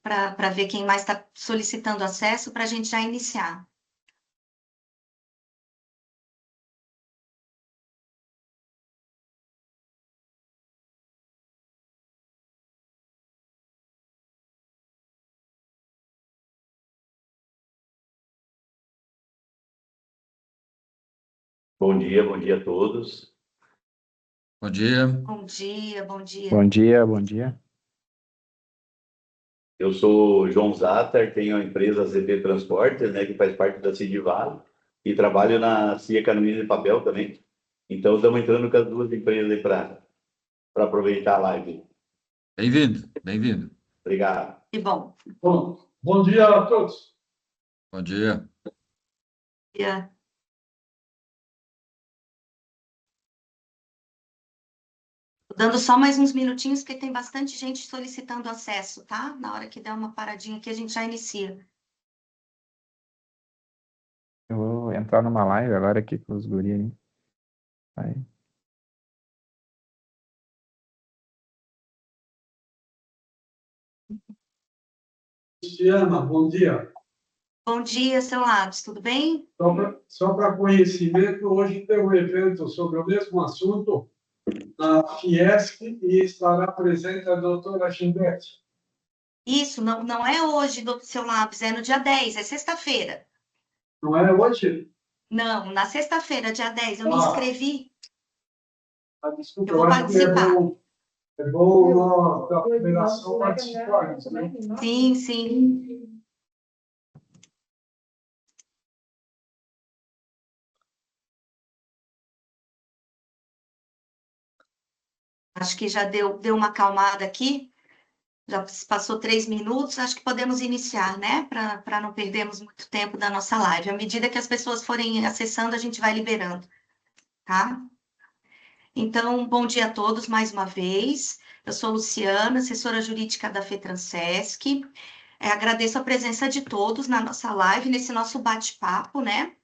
para ver quem mais está solicitando acesso para a gente já iniciar. Bom dia a todos. Bom dia. Bom dia, bom dia. Bom dia, bom dia. Eu sou João Zatter, tenho a empresa ZP Transportes, né, que faz parte da Cidivale, e trabalho na CIA Canoniza de Papel também. Então, estamos entrando com as duas empresas aí para aproveitar a live. Bem-vindo, bem-vindo. Obrigado. Que bom. Bom dia a todos. Bom dia. Yeah. Dando só mais uns minutinhos, porque tem bastante gente solicitando acesso, tá? Na hora que der uma paradinha aqui, a gente já inicia. Eu vou entrar numa live agora aqui com os guri aí. Aí. Cristiana, bom dia. Bom dia, seu Labs, tudo bem? Só para conhecimento, hoje tem um evento sobre o mesmo assunto na Fiesc e estará presente a doutora Gilberte. Isso, não é hoje, seu Labs, é no dia 10, é sexta-feira. Não é hoje? Não, na sexta-feira, dia 10, eu me inscrevi. Desculpa, Eu vou acho que participar. é bom nós, da federação participarmos, né? Sim, sim. Acho que já deu uma acalmada aqui. Já passou 3 minutos, acho que podemos iniciar, né? Para não perdermos muito tempo da nossa live. À medida que as pessoas forem acessando, a gente vai liberando, tá? Então, bom dia a todos mais uma vez. Eu sou Luciana, assessora jurídica da FETransesc. Agradeço a presença de todos na nossa live, nesse nosso bate-papo, né?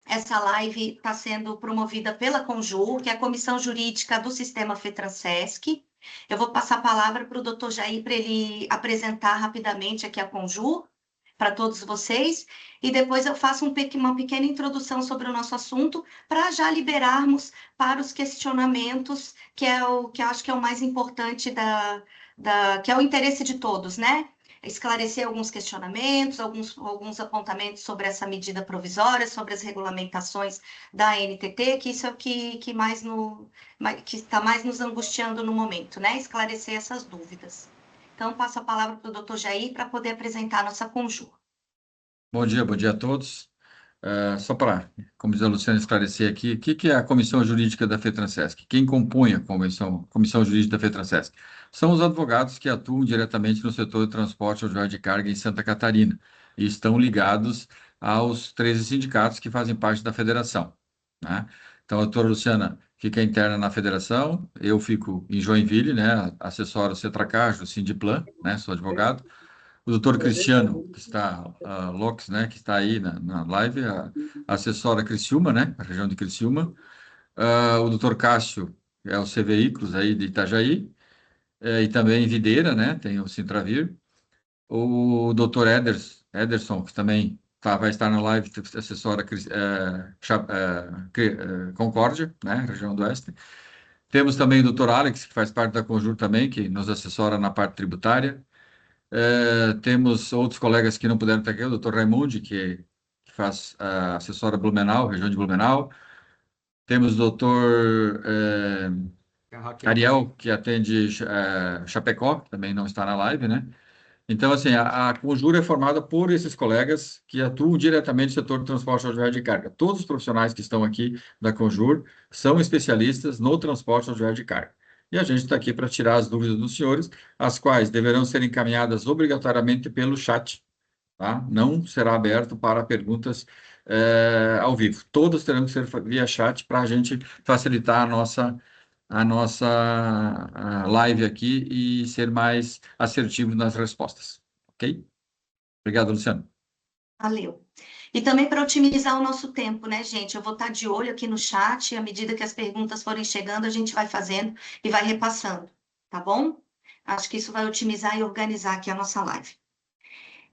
Essa live está sendo promovida pela Conjur, que é a Comissão Jurídica do Sistema FETransesc. Eu vou passar a palavra para o doutor Jair para ele apresentar rapidamente aqui a Conjur, para todos vocês, e depois eu faço uma pequena introdução sobre o nosso assunto, para já liberarmos para os questionamentos, que é o que eu acho que é o mais importante, que é o interesse de todos, né? Esclarecer alguns questionamentos, alguns apontamentos sobre essa medida provisória, sobre as regulamentações da NTT, que isso é o que mais que está mais nos angustiando no momento, né? Esclarecer essas dúvidas. Então, passo a palavra para o doutor Jair para poder apresentar a nossa Conjur. Bom dia a todos. Só para, como diz a Luciana, esclarecer aqui, o que é a Comissão Jurídica da FETransesc? Quem compõe a Comissão Jurídica da FETransesc? São os advogados que atuam diretamente no setor de transporte rodoviário de carga em Santa Catarina e estão ligados aos 13 sindicatos que fazem parte da federação, né? Então, a doutora Luciana fica interna na federação, eu fico em Joinville, né? Assessora Cetracaj, o Sindiplan, né? Sou advogado. O doutor Cristiano, que está, Lopes, né, que está aí na live, a assessora Criciúma, né, a região de Criciúma. O doutor Cássio, é o C Veículos aí de Itajaí, e também Videira, né, tem o Sintravir. O doutor Ederson, que também vai estar na live, assessora Concórdia, né, região do Oeste. Temos também o doutor Alex, que faz parte da Conjur também, que nos assessora na parte tributária. Temos outros colegas que não puderam estar aqui, o doutor Raimundi, que faz a assessora Blumenau, região de Blumenau. Temos o doutor Ariel, que atende Chapecó, que também não está na live, né? Então, assim, a Conjur é formada por esses colegas que atuam diretamente no setor de transporte rodoviário de carga. Todos os profissionais que estão aqui da Conjur são especialistas no transporte rodoviário de carga. E a gente está aqui para tirar as dúvidas dos senhores, as quais deverão ser encaminhadas obrigatoriamente pelo chat, tá? Não será aberto para perguntas ao vivo. Todas terão que ser via chat para a gente facilitar a nossa live aqui e ser mais assertivo nas respostas, ok? Obrigado, Luciano. Valeu. E também para otimizar o nosso tempo, né, gente? Eu vou estar de olho aqui no chat, e à medida que as perguntas forem chegando, a gente vai fazendo e vai repassando, tá bom? Acho que isso vai otimizar e organizar aqui a nossa live.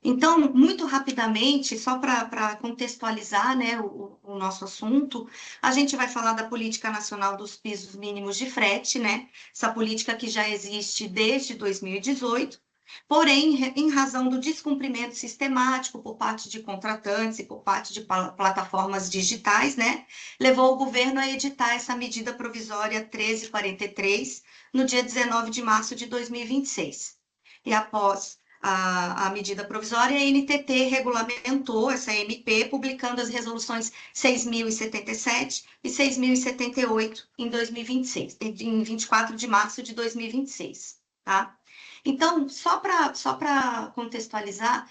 Então, muito rapidamente, só para contextualizar, né, o nosso assunto, a gente vai falar da Política Nacional dos Pisos Mínimos de Frete, né? Essa política que já existe desde 2018, porém, em razão do descumprimento sistemático por parte de contratantes e por parte de plataformas digitais, né, levou o governo a editar essa medida provisória 1343 no dia 19 de março de 2026. E após a medida provisória, a NTT regulamentou essa MP, publicando as resoluções 6.077 e 6.078 em 2026, em 24 de março de 2026, tá? Então, só para contextualizar,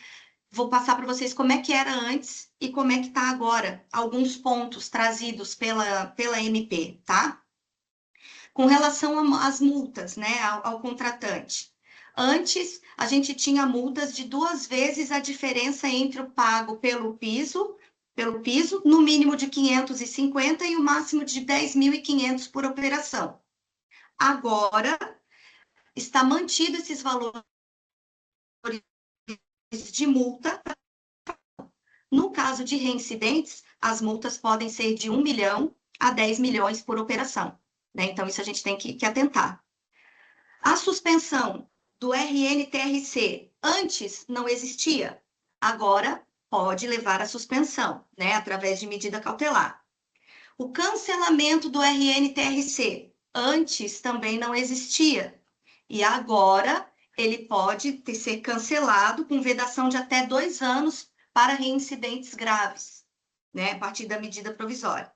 vou passar para vocês como é que era antes e como é que está agora, alguns pontos trazidos pela MP, tá? Com relação às multas, né, ao contratante. Antes, a gente tinha multas de 2 vezes a diferença entre o pago pelo piso, no mínimo de 550 e o máximo de 10.500 por operação. Agora, está mantido esses valores de multa. No caso de reincidentes, as multas podem ser de 1 milhão a 10 milhões por operação, né? Então, isso a gente tem que atentar. A suspensão do RNTRC antes não existia, agora pode levar à suspensão, né, através de medida cautelar. O cancelamento do RNTRC antes também não existia, e agora ele pode ser cancelado com vedação de até 2 anos para reincidentes graves, né, a partir da medida provisória.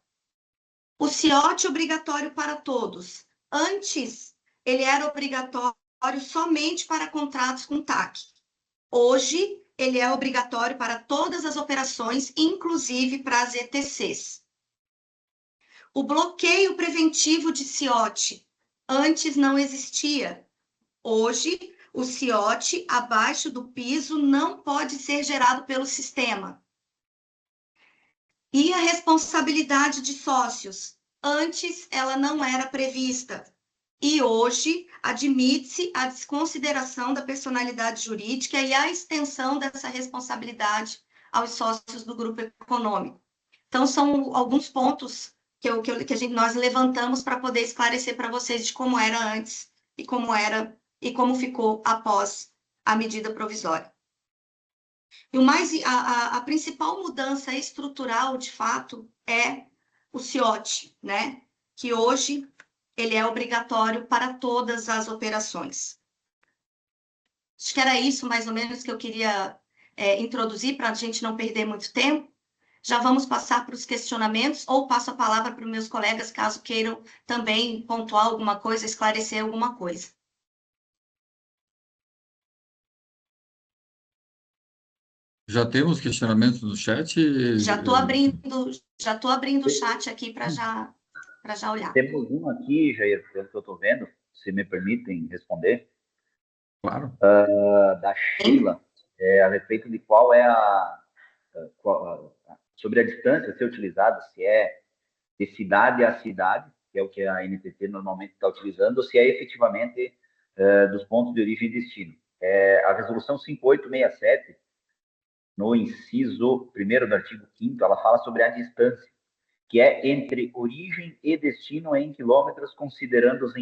O CIOT obrigatório para todos. Antes, ele era obrigatório somente para contratos com TAC. Hoje, ele é obrigatório para todas as operações, inclusive para as ETCs. O bloqueio preventivo de CIOT. Antes não existia. Hoje, o CIOT abaixo do piso não pode ser gerado pelo sistema. E a responsabilidade de sócios. Antes, ela não era prevista. E hoje, admite-se a desconsideração da personalidade jurídica e a extensão dessa responsabilidade aos sócios do grupo econômico. Então, são alguns pontos que nós levantamos para poder esclarecer para vocês de como era antes e como ficou após a medida provisória. E a principal mudança estrutural, de fato, é o CIOT, né? Que hoje ele é obrigatório para todas as operações. Acho que era isso, mais ou menos, que eu queria introduzir, para a gente não perder muito tempo. Já vamos passar para os questionamentos, ou passo a palavra para os meus colegas, caso queiram também pontuar alguma coisa, esclarecer alguma coisa. Já temos questionamentos no chat? Já estou abrindo o chat aqui para já olhar. Temos um aqui, Jair, pelo que eu estou vendo, se me permitem responder. Claro. Da Sheila, a respeito de qual é sobre a distância a ser utilizada, se é de cidade a cidade, que é o que a NTT normalmente está utilizando, ou se é efetivamente dos pontos de origem e destino. A resolução 5867, no inciso 1º do artigo 5º, ela fala sobre a distância, que é entre origem e destino em quilômetros, considerando os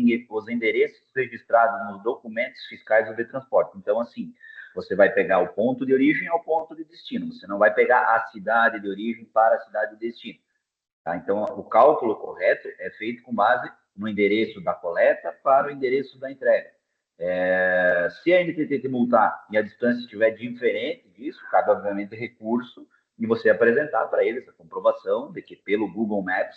endereços registrados nos documentos fiscais do Vetransporte. Então, assim, você vai pegar o ponto de origem ao ponto de destino, você não vai pegar a cidade de origem para a cidade de destino. Tá? Então, o cálculo correto é feito com base no endereço da coleta para o endereço da entrega. Se a NTT te multar e a distância estiver diferente disso, cabe, obviamente, recurso e você apresentar para eles a comprovação de que, pelo Google Maps,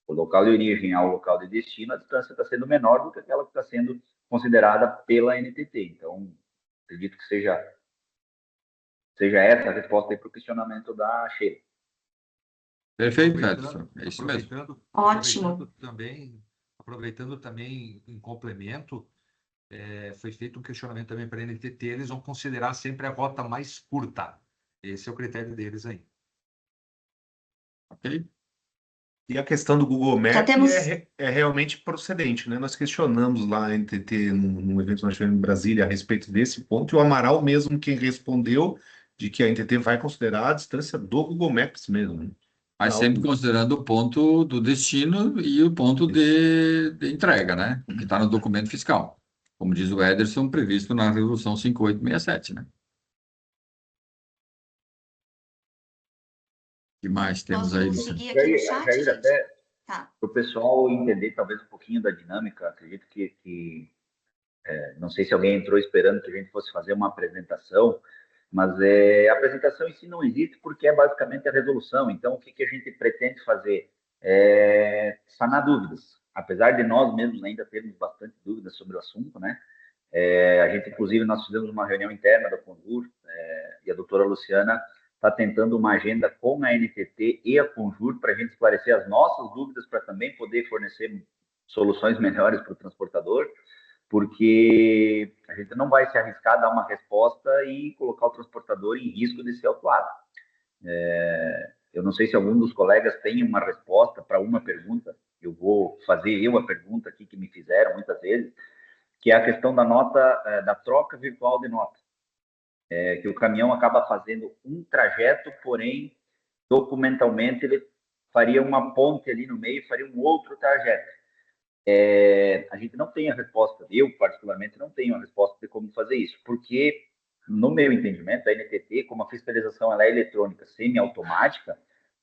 o local de origem ao local de destino, a distância está sendo menor do que aquela que está sendo considerada pela NTT. Então, acredito que seja essa a resposta para o questionamento da Sheila. Perfeito, Edson. É isso mesmo. Ótimo. Aproveitando também, em complemento, foi feito um questionamento também para a NTT, eles vão considerar sempre a rota mais curta. Esse é o critério deles aí. Ok. E a questão do Google Maps temos... é realmente procedente, né? Nós questionamos lá a NTT num evento que nós tivemos em Brasília a respeito desse ponto, e o Amaral mesmo quem respondeu de que a NTT vai considerar a distância do Google Maps mesmo, né? Mas Não. sempre considerando o ponto do destino e o ponto de entrega, né? O que está no documento fiscal. Como diz o Ederson, previsto na Resolução 5867, né? O que mais temos aí, Posso Luciano? seguir aqui no chat, Jair, gente? até Tá. para o pessoal entender talvez um pouquinho da dinâmica, acredito que não sei se alguém entrou esperando que a gente fosse fazer uma apresentação, mas a apresentação em si não existe porque é basicamente a resolução. Então, o que a gente pretende fazer? É sanar dúvidas. Apesar de nós mesmos ainda termos bastante dúvidas sobre o assunto, né? A gente, inclusive, nós fizemos uma reunião interna da Conjur, e a doutora Luciana está tentando uma agenda com a NTT e a Conjur para a gente esclarecer as nossas dúvidas, para também poder fornecer soluções melhores para o transportador, porque a gente não vai se arriscar a dar uma resposta e colocar o transportador em risco de ser autuado. Eu não sei se algum dos colegas tem uma resposta para uma pergunta, eu vou fazer a pergunta aqui que me fizeram muitas vezes, que é a questão da nota, da troca virtual de nota. Que o caminhão acaba fazendo um trajeto, porém, documentalmente, ele faria uma ponte ali no meio, faria um outro trajeto. A gente não tem a resposta, eu particularmente não tenho a resposta de como fazer isso, porque, no meu entendimento, a NTT, como a fiscalização ela é eletrônica, semiautomática,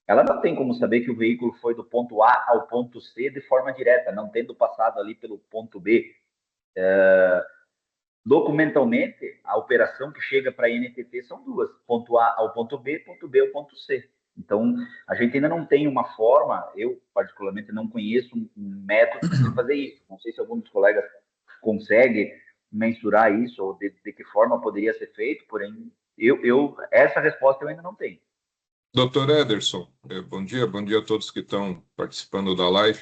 ela não tem como saber que o veículo foi do ponto A ao ponto C de forma direta, não tendo passado ali pelo ponto B. Documentalmente, a operação que chega para a NTT são duas, ponto A ao ponto B ao ponto C. Então, a gente ainda não tem uma forma, eu particularmente não conheço um método de fazer isso. Não sei se algum dos colegas consegue mensurar isso ou de que forma poderia ser feito, porém, essa resposta eu ainda não tenho. Doutor Ederson, bom dia a todos que estão participando da live.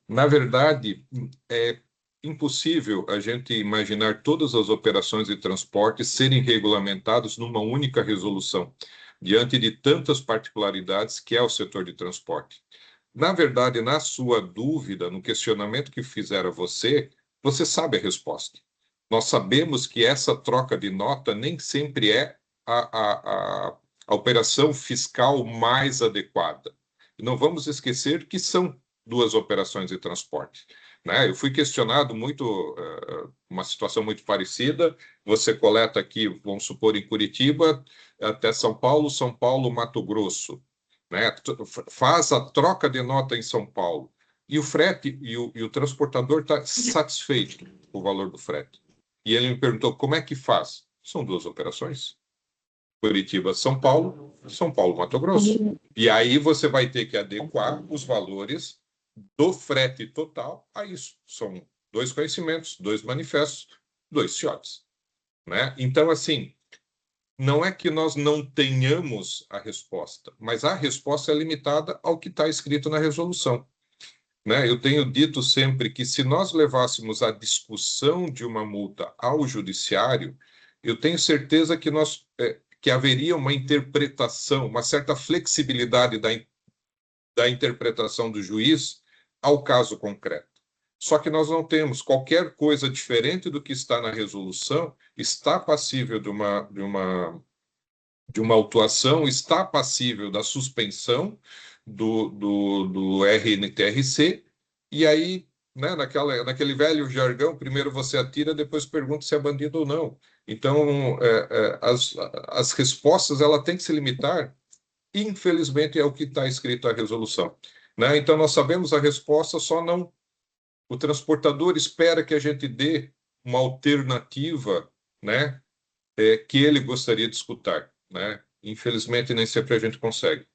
Na verdade, é impossível a gente imaginar todas as operações de transporte serem regulamentadas numa única resolução, diante de tantas particularidades que é o setor de transporte. Na verdade, na sua dúvida, no questionamento que fizeram a você sabe a resposta. Nós sabemos que essa troca de nota nem sempre é a operação fiscal mais adequada. E não vamos esquecer que são duas operações de transporte, né? Eu fui questionado muito, uma situação muito parecida. Você coleta aqui, vamos supor, em Curitiba, até São Paulo, Mato Grosso, né? Faz a troca de nota em São Paulo. E o frete, e o transportador está satisfeito com o valor do frete. E ele me perguntou, como é que faz? São duas operações. Curitiba, São Paulo, Mato Grosso. E aí você vai ter que adequar os valores do frete total a isso. São dois conhecimentos, dois manifestos, dois CIOTs, né? Então, assim, não é que nós não tenhamos a resposta, mas a resposta é limitada ao que está escrito na resolução, né? Eu tenho dito sempre que se nós levássemos a discussão de uma multa ao judiciário, eu tenho certeza que que haveria uma interpretação, uma certa flexibilidade da interpretação do juiz ao caso concreto. Só que nós não temos qualquer coisa diferente do que está na resolução, está passível de uma autuação, está passível da suspensão do RNTRC, e aí, né, naquele velho jargão, primeiro você atira, depois pergunta se é bandido ou não. Então, as respostas ela tem que se limitar, infelizmente, é o que está escrito na resolução, né? Então, nós sabemos a resposta, só não... O transportador espera que a gente dê uma alternativa, né, que ele gostaria de escutar, né? Infelizmente, nem sempre a gente consegue.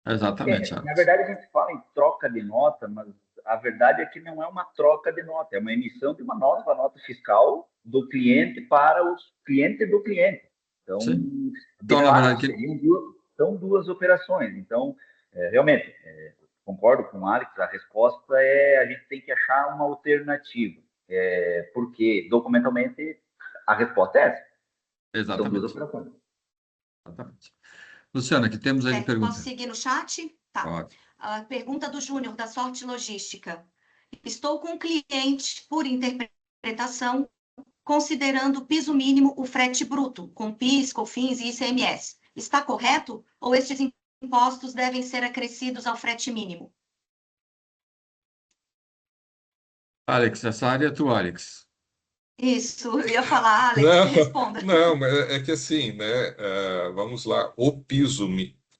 Exatamente. Na verdade, a gente fala em troca de nota, mas a verdade é que não é uma troca de nota, é uma emissão de uma nova nota fiscal do cliente para os clientes do cliente. Então, Sim. de Então, na fato, verdade, são duas operações. Então, realmente, concordo com o Alex, a resposta a gente tem que achar uma alternativa, porque documentalmente a resposta é essa. São duas exatamente. operações. Exatamente. Luciana, que temos aí de pergunta? Posso seguir no chat? Tá. Pode. A pergunta do Júnior, da Sorte Logística. Estou com um cliente por interpretação considerando o piso mínimo, o frete bruto, com PIS, COFINS e ICMS. Está correto? Ou estes impostos devem ser acrescidos ao frete mínimo? Alex, essa área é tua, Alex. Isso, eu ia falar, Alex, Não, responda. não, mas é que assim, né? Vamos lá, o piso.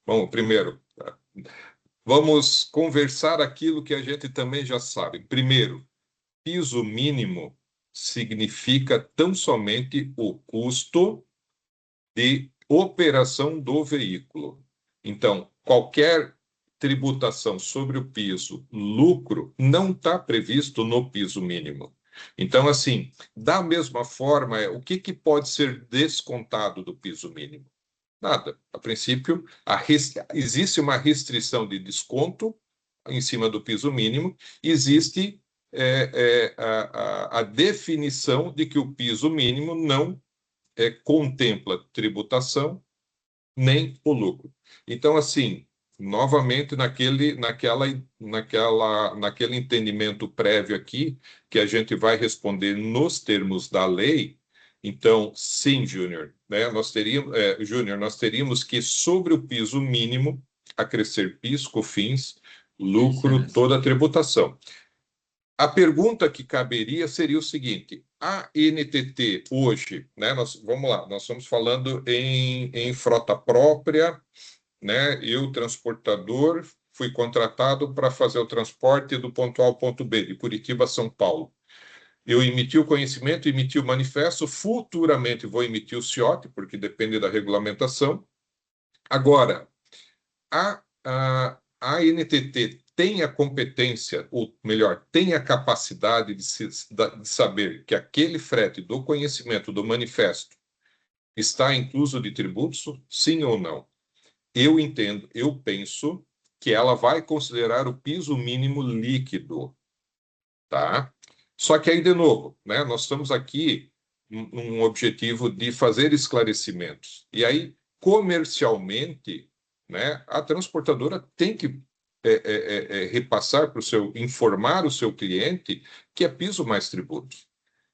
Bom, primeiro, vamos conversar aquilo que a gente também já sabe. Primeiro, piso mínimo significa tão somente o custo de operação do veículo. Então, qualquer tributação sobre o piso lucro não está previsto no piso mínimo. Então, assim, da mesma forma, o que pode ser descontado do piso mínimo? Nada. A princípio, existe uma restrição de desconto em cima do piso mínimo, existe a definição de que o piso mínimo não contempla tributação nem o lucro. Então, assim, novamente, naquele entendimento prévio aqui, que a gente vai responder nos termos da lei. Então, sim, Júnior, né, nós teríamos que, sobre o piso mínimo, acrescer PIS, COFINS, lucro, toda a tributação. A pergunta que caberia seria o seguinte: a NTT hoje, né, vamos lá, nós estamos falando em frota própria, né? Eu, transportador, fui contratado para fazer o transporte do ponto A ao ponto B, de Curitiba a São Paulo. Eu emiti o conhecimento, emiti o manifesto, futuramente vou emitir o CIOT, porque depende da regulamentação. Agora, a NTT tem a competência, ou melhor, tem a capacidade de saber que aquele frete do conhecimento do manifesto está incluso de tributos, sim ou não? Eu entendo, eu penso que ela vai considerar o piso mínimo líquido, tá? Só que aí, de novo, né, nós estamos aqui num objetivo de fazer esclarecimentos. E aí, comercialmente, né, a transportadora tem que repassar informar o seu cliente que é piso mais tributo,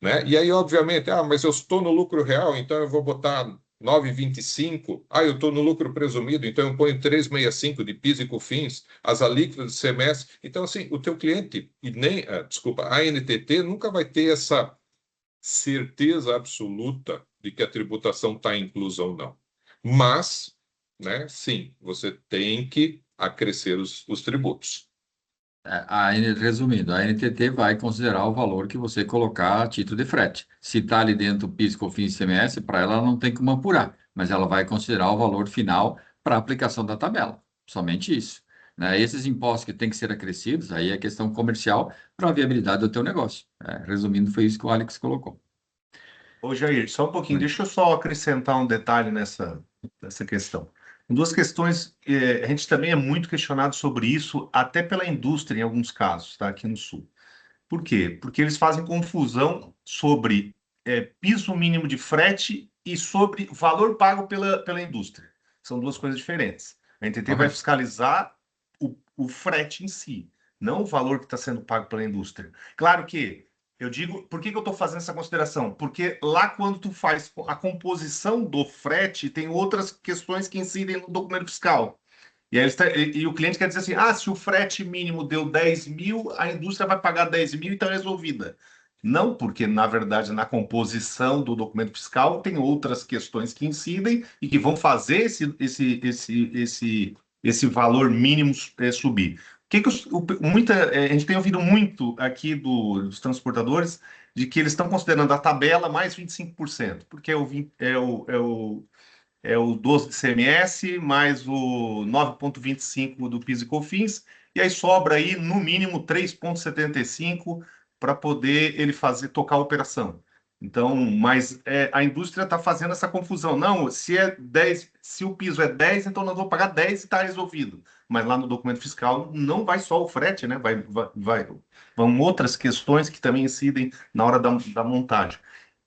né? E aí, obviamente, mas eu estou no lucro real, então eu vou botar 9,25. Eu estou no lucro presumido, então eu ponho 3,65 de PIS e COFINS, as alíquotas de CMS. Então, assim, o teu cliente, e nem, a NTT nunca vai ter essa certeza absoluta de que a tributação está inclusa ou não. Mas, né, sim, você tem que acrescer os tributos. Resumindo, a NTT vai considerar o valor que você colocar a título de frete. Se está ali dentro do PIS, COFINS e ICMS, para ela não tem como apurar, mas ela vai considerar o valor final para a aplicação da tabela. Somente isso, né? Esses impostos que têm que ser acrescidos, aí é questão comercial para a viabilidade do teu negócio. Resumindo, foi isso que o Alex colocou. Ô, Jair, só um pouquinho, deixa eu só acrescentar um detalhe nessa questão. Duas questões, a gente também é muito questionado sobre isso, até pela indústria em alguns casos, tá, aqui no Sul. Por quê? Porque eles fazem confusão sobre piso mínimo de frete e sobre valor pago pela indústria. São duas coisas diferentes. A NTT vai fiscalizar o frete em si, não o valor que está sendo pago pela indústria. Claro que eu digo, por que eu estou fazendo essa consideração? Porque lá quando tu faz a composição do frete, tem outras questões que incidem no documento fiscal. E, aí o cliente quer dizer assim, se o frete mínimo deu 10 mil, a indústria vai pagar 10 mil e está resolvida. Não, porque, na verdade, na composição do documento fiscal tem outras questões que incidem e que vão fazer esse valor mínimo subir. A gente tem ouvido muito aqui dos transportadores de que eles estão considerando a tabela mais 25%, porque é o 12 de CMS mais o 9,25 do PIS e COFINS, e aí sobra aí, no mínimo, 3,75 para poder ele tocar a operação. Então, mas a indústria está fazendo essa confusão. Não, se é 10, se o piso é 10, então nós vamos pagar 10 e está resolvido. Mas lá no documento fiscal não vai só o frete, né? Vão outras questões que também incidem na hora da montagem.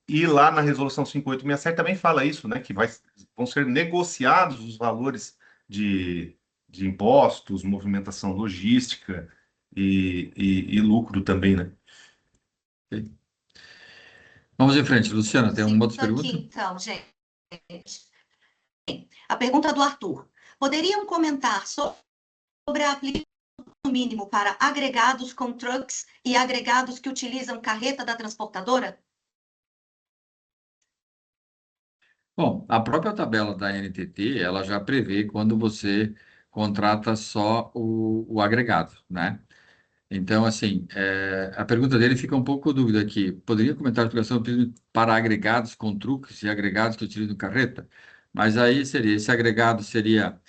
E lá na resolução 5867 também fala isso, né? Que vão ser negociados os valores de impostos, movimentação logística e lucro também, né? Vamos em frente. Luciana, tem uma outra Aqui, pergunta? então, gente. A pergunta do Arthur. Poderiam comentar sobre a aplicação mínimo para agregados com trucks e agregados que utilizam carreta da transportadora? Bom, a própria tabela da NTT, ela já prevê quando você contrata só o agregado, né? Então, assim, a pergunta dele fica um pouco dúvida aqui. Poderia comentar a aplicação para agregados com truques e agregados que utilizam carreta? Mas aí seria, esse agregado seria,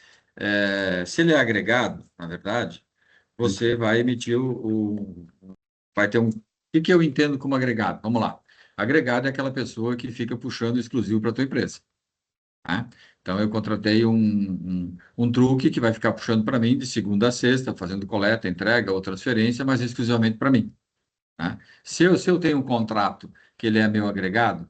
se ele é agregado, na verdade, você vai emitir vai ter um, o que que eu entendo como agregado? Vamos lá. Agregado é aquela pessoa que fica puxando exclusivo para a tua empresa, né? Então, eu contratei um truque que vai ficar puxando para mim de segunda a sexta, fazendo coleta, entrega ou transferência, mas exclusivamente para mim, né? Se eu tenho um contrato que ele é meu agregado,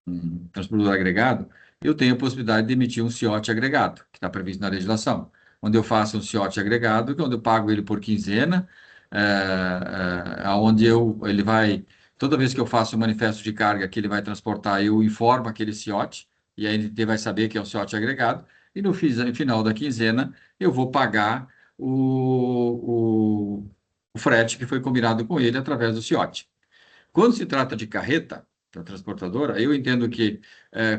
um transportador agregado, eu tenho a possibilidade de emitir um CIOT agregado, que está previsto na legislação, onde eu faço um CIOT agregado, onde eu pago ele por quinzena, onde ele vai, toda vez que eu faço um manifesto de carga que ele vai transportar, eu informo aquele CIOT, e a NTT vai saber que é um CIOT agregado, e no final da quinzena eu vou pagar o frete que foi combinado com ele através do CIOT. Quando se trata de carreta, da transportadora, eu entendo que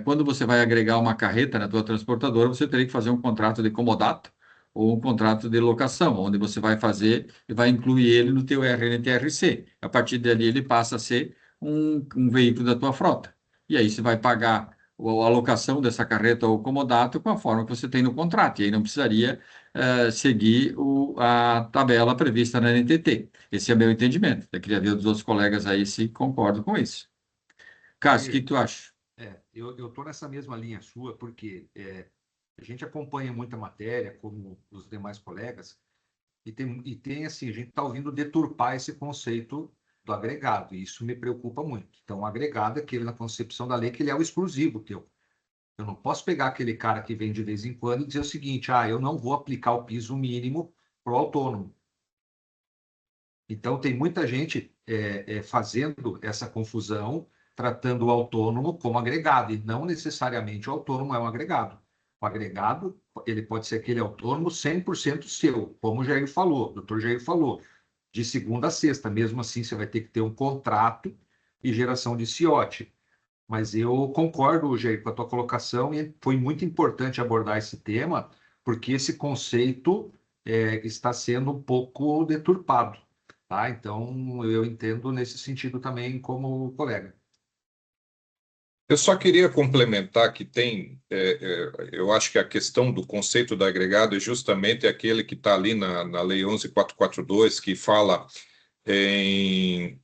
quando você vai agregar uma carreta na tua transportadora, você teria que fazer um contrato de comodato ou um contrato de locação, onde você vai fazer e vai incluir ele no teu RNTRC. A partir dali, ele passa a ser um veículo da tua frota. E aí você vai pagar a locação dessa carreta ou comodato com a forma que você tem no contrato. E aí não precisaria seguir a tabela prevista na NTT. Esse é meu entendimento. Eu queria ver dos outros colegas aí se concordam com isso. Cássio, o que tu acha? Eu estou nessa mesma linha sua, porque a gente acompanha muita matéria, como os demais colegas, e tem assim, a gente está ouvindo deturpar esse conceito do agregado, e isso me preocupa muito. Então, o agregado é aquele, na concepção da lei, que ele é o exclusivo teu. Eu não posso pegar aquele cara que vem de vez em quando e dizer o seguinte, eu não vou aplicar o piso mínimo para o autônomo. Então, tem muita gente fazendo essa confusão, tratando o autônomo como agregado, e não necessariamente o autônomo é um agregado. O agregado, ele pode ser aquele autônomo 100% seu, como o Jair falou, o doutor Jair falou, de segunda a sexta. Mesmo assim, você vai ter que ter um contrato e geração de CIOT. Mas eu concordo, Jair, com a tua colocação, e foi muito importante abordar esse tema, porque esse conceito está sendo um pouco deturpado. Tá? Então, eu entendo nesse sentido também como colega. Eu só queria complementar que eu acho que a questão do conceito do agregado é justamente aquele que está ali na Lei 11.442, que fala em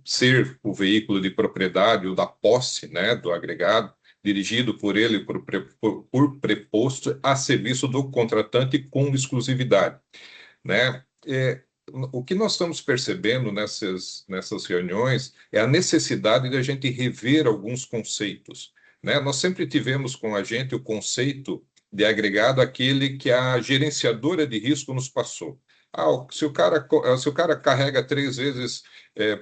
ser o veículo de propriedade ou da posse, né, do agregado, dirigido por ele por preposto a serviço do contratante com exclusividade, né? O que nós estamos percebendo nessas reuniões é a necessidade de a gente rever alguns conceitos, né? Nós sempre tivemos com a gente o conceito de agregado, aquele que a gerenciadora de risco nos passou. Se o cara carrega 3 vezes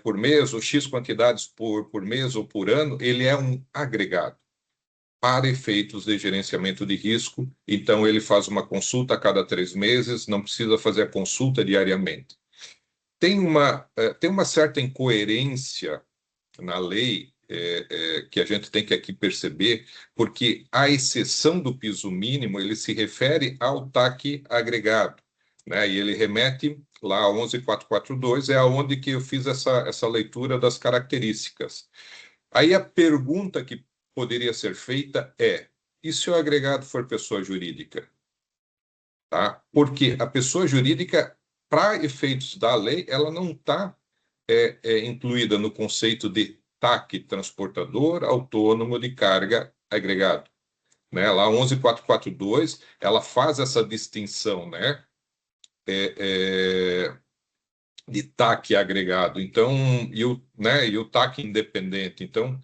por mês, ou X quantidades por mês ou por ano, ele é um agregado para efeitos de gerenciamento de risco. Então, ele faz uma consulta a cada 3 meses, não precisa fazer a consulta diariamente. Tem uma certa incoerência na lei que a gente tem que aqui perceber, porque a exceção do piso mínimo, ele se refere ao TAC agregado, né? E ele remete lá a 11.442, é aonde que eu fiz essa leitura das características. Aí a pergunta que poderia ser feita e se o agregado for pessoa jurídica? Tá? Porque a pessoa jurídica, para efeitos da lei, ela não está incluída no conceito de TAC, transportador autônomo de carga agregado. Né? Lá 11.442, ela faz essa distinção, né? De TAC agregado, então, e o TAC independente. Então,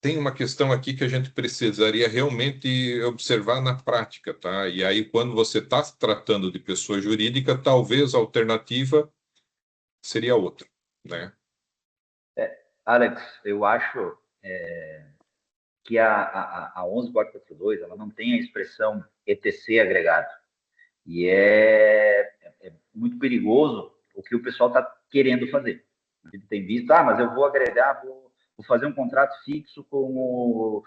tem uma questão aqui que a gente precisaria realmente observar na prática, tá? E aí, quando você está tratando de pessoa jurídica, talvez a alternativa seria outra, né? Alex, eu acho que a 11442 ela não tem a expressão ETC agregado. E é muito perigoso o que o pessoal está querendo fazer. A gente tem visto, mas eu vou agregar, vou fazer um contrato fixo com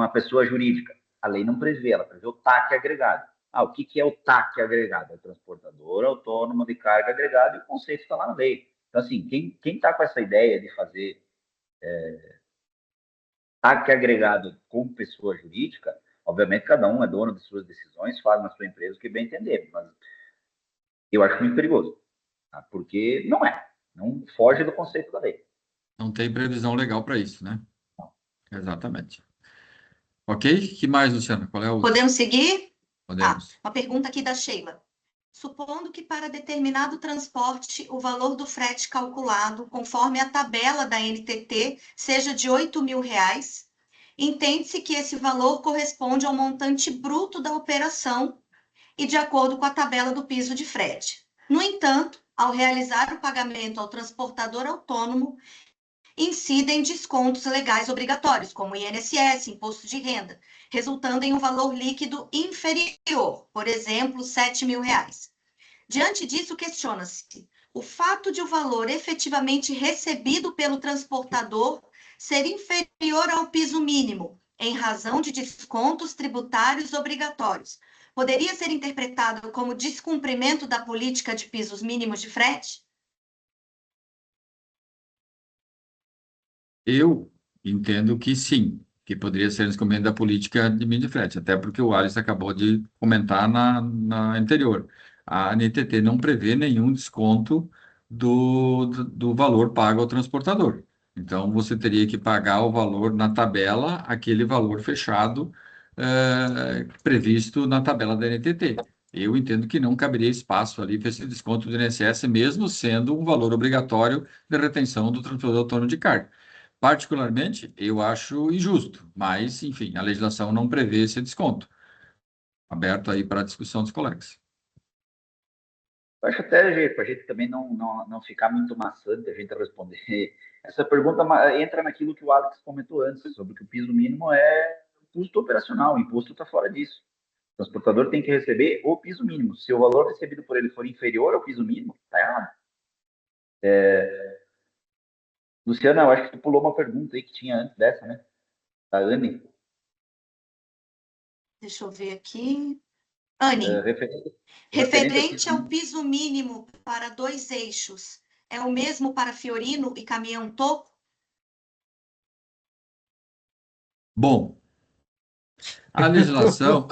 a pessoa jurídica. A lei não prevê, ela prevê o TAC agregado. O que é o TAC agregado? É o transportador autônomo de carga agregado, e o conceito está lá na lei. Então, assim, quem está com essa ideia de fazer TAC agregado com pessoa jurídica, obviamente cada um é dono de suas decisões, faz na sua empresa o que bem entender, mas eu acho muito perigoso, tá? Porque não foge do conceito da lei. Não tem previsão legal para isso, né? Exatamente. Ok? Que mais, Luciana? Qual é o... Podemos seguir? Podemos. Uma pergunta aqui da Sheila. Supondo que para determinado transporte o valor do frete calculado conforme a tabela da NTT seja de R$ 8.000, entende-se que esse valor corresponde ao montante bruto da operação e de acordo com a tabela do piso de frete. No entanto, ao realizar o pagamento ao transportador autônomo, incidem descontos legais obrigatórios, como INSS, imposto de renda, resultando em um valor líquido inferior, por exemplo, R$ 7.000. Diante disso, questiona-se o fato de o valor efetivamente recebido pelo transportador ser inferior ao piso mínimo, em razão de descontos tributários obrigatórios. Poderia ser interpretado como descumprimento da política de pisos mínimos de frete? Eu entendo que sim, que poderia ser descumprimento da política de mínimo de frete, até porque o Alisson acabou de comentar na anterior. A NTT não prevê nenhum desconto do valor pago ao transportador. Então, você teria que pagar o valor na tabela, aquele valor fechado, previsto na tabela da NTT. Eu entendo que não caberia espaço ali para esse desconto do INSS, mesmo sendo um valor obrigatório de retenção do transportador autônomo de carga. Particularmente, eu acho injusto, mas, enfim, a legislação não prevê esse desconto. Aberto aí para a discussão dos colegas. Eu acho até, para a gente também não ficar muito maçante, a gente responder. Essa pergunta entra naquilo que o Alex comentou antes, sobre que o piso mínimo é o custo operacional, o imposto está fora disso. O transportador tem que receber o piso mínimo. Se o valor recebido por ele for inferior ao piso mínimo, está errado. Luciana, eu acho que tu pulou uma pergunta aí que tinha antes dessa, né? Da Anne. Deixa eu ver aqui. Anne, Referente ao piso mínimo para 2 eixos, é o mesmo para Fiorino e caminhão toco? Bom, a legislação,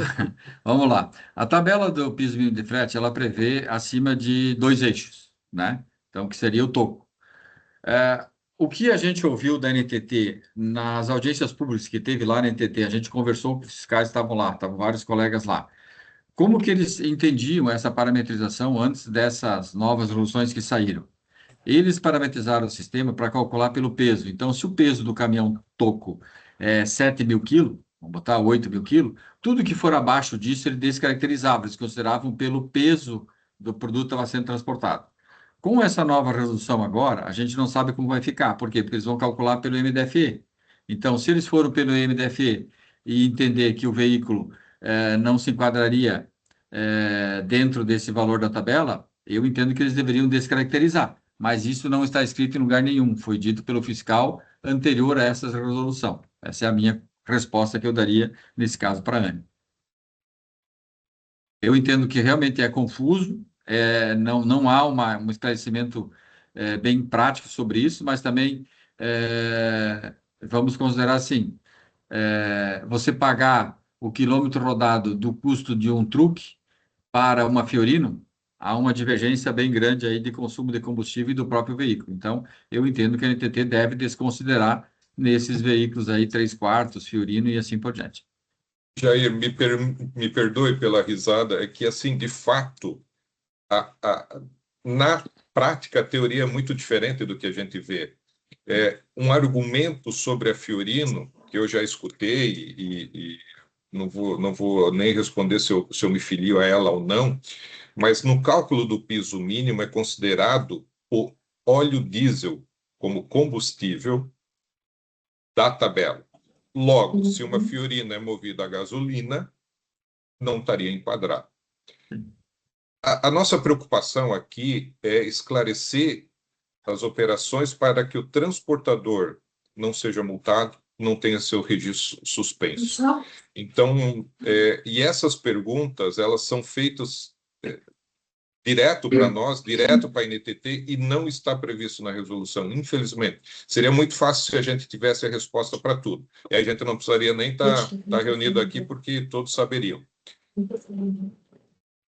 vamos lá. A tabela do piso mínimo de frete, ela prevê acima de 2 eixos, né? Então, que seria o toco. O que a gente ouviu da NTT nas audiências públicas que teve lá na NTT, a gente conversou com os fiscais, estavam lá, estavam vários colegas lá. Como que eles entendiam essa parametrização antes dessas novas resoluções que saíram? Eles parametrizaram o sistema para calcular pelo peso. Então, se o peso do caminhão toco é 7.000 quilos, vamos botar 8.000 quilos, tudo que for abaixo disso, ele descaracterizava, eles consideravam pelo peso do produto que estava sendo transportado. Com essa nova resolução agora, a gente não sabe como vai ficar. Por quê? Porque eles vão calcular pelo MDFE. Então, se eles foram pelo MDFE e entender que o veículo não se enquadraria dentro desse valor da tabela, eu entendo que eles deveriam descaracterizar. Mas isso não está escrito em lugar nenhum. Foi dito pelo fiscal anterior a essa resolução. Essa é a minha resposta que eu daria nesse caso para a Anne. Eu entendo que realmente é confuso, não há um esclarecimento bem prático sobre isso, mas também vamos considerar assim, você pagar o quilômetro rodado do custo de um truque para uma Fiorino, há uma divergência bem grande aí de consumo de combustível e do próprio veículo. Então, eu entendo que a NTT deve desconsiderar nesses veículos aí 3/4, Fiorino e assim por diante. Jair, me perdoe pela risada, é que, assim, de fato, na prática, a teoria é muito diferente do que a gente vê. Um argumento sobre a Fiorino, que eu já escutei, e não vou nem responder se eu me filio a ela ou não, mas no cálculo do piso mínimo é considerado o óleo diesel como combustível da tabela. Logo, se uma Fiorina é movida a gasolina, não estaria enquadrado. A nossa preocupação aqui é esclarecer as operações para que o transportador não seja multado, não tenha seu registro suspenso. Então, e essas perguntas, elas são feitas direto para nós, direto para a NTT, e não está previsto na resolução, infelizmente. Seria muito fácil se a gente tivesse a resposta para tudo. E a gente não precisaria nem estar reunido aqui, porque todos saberiam.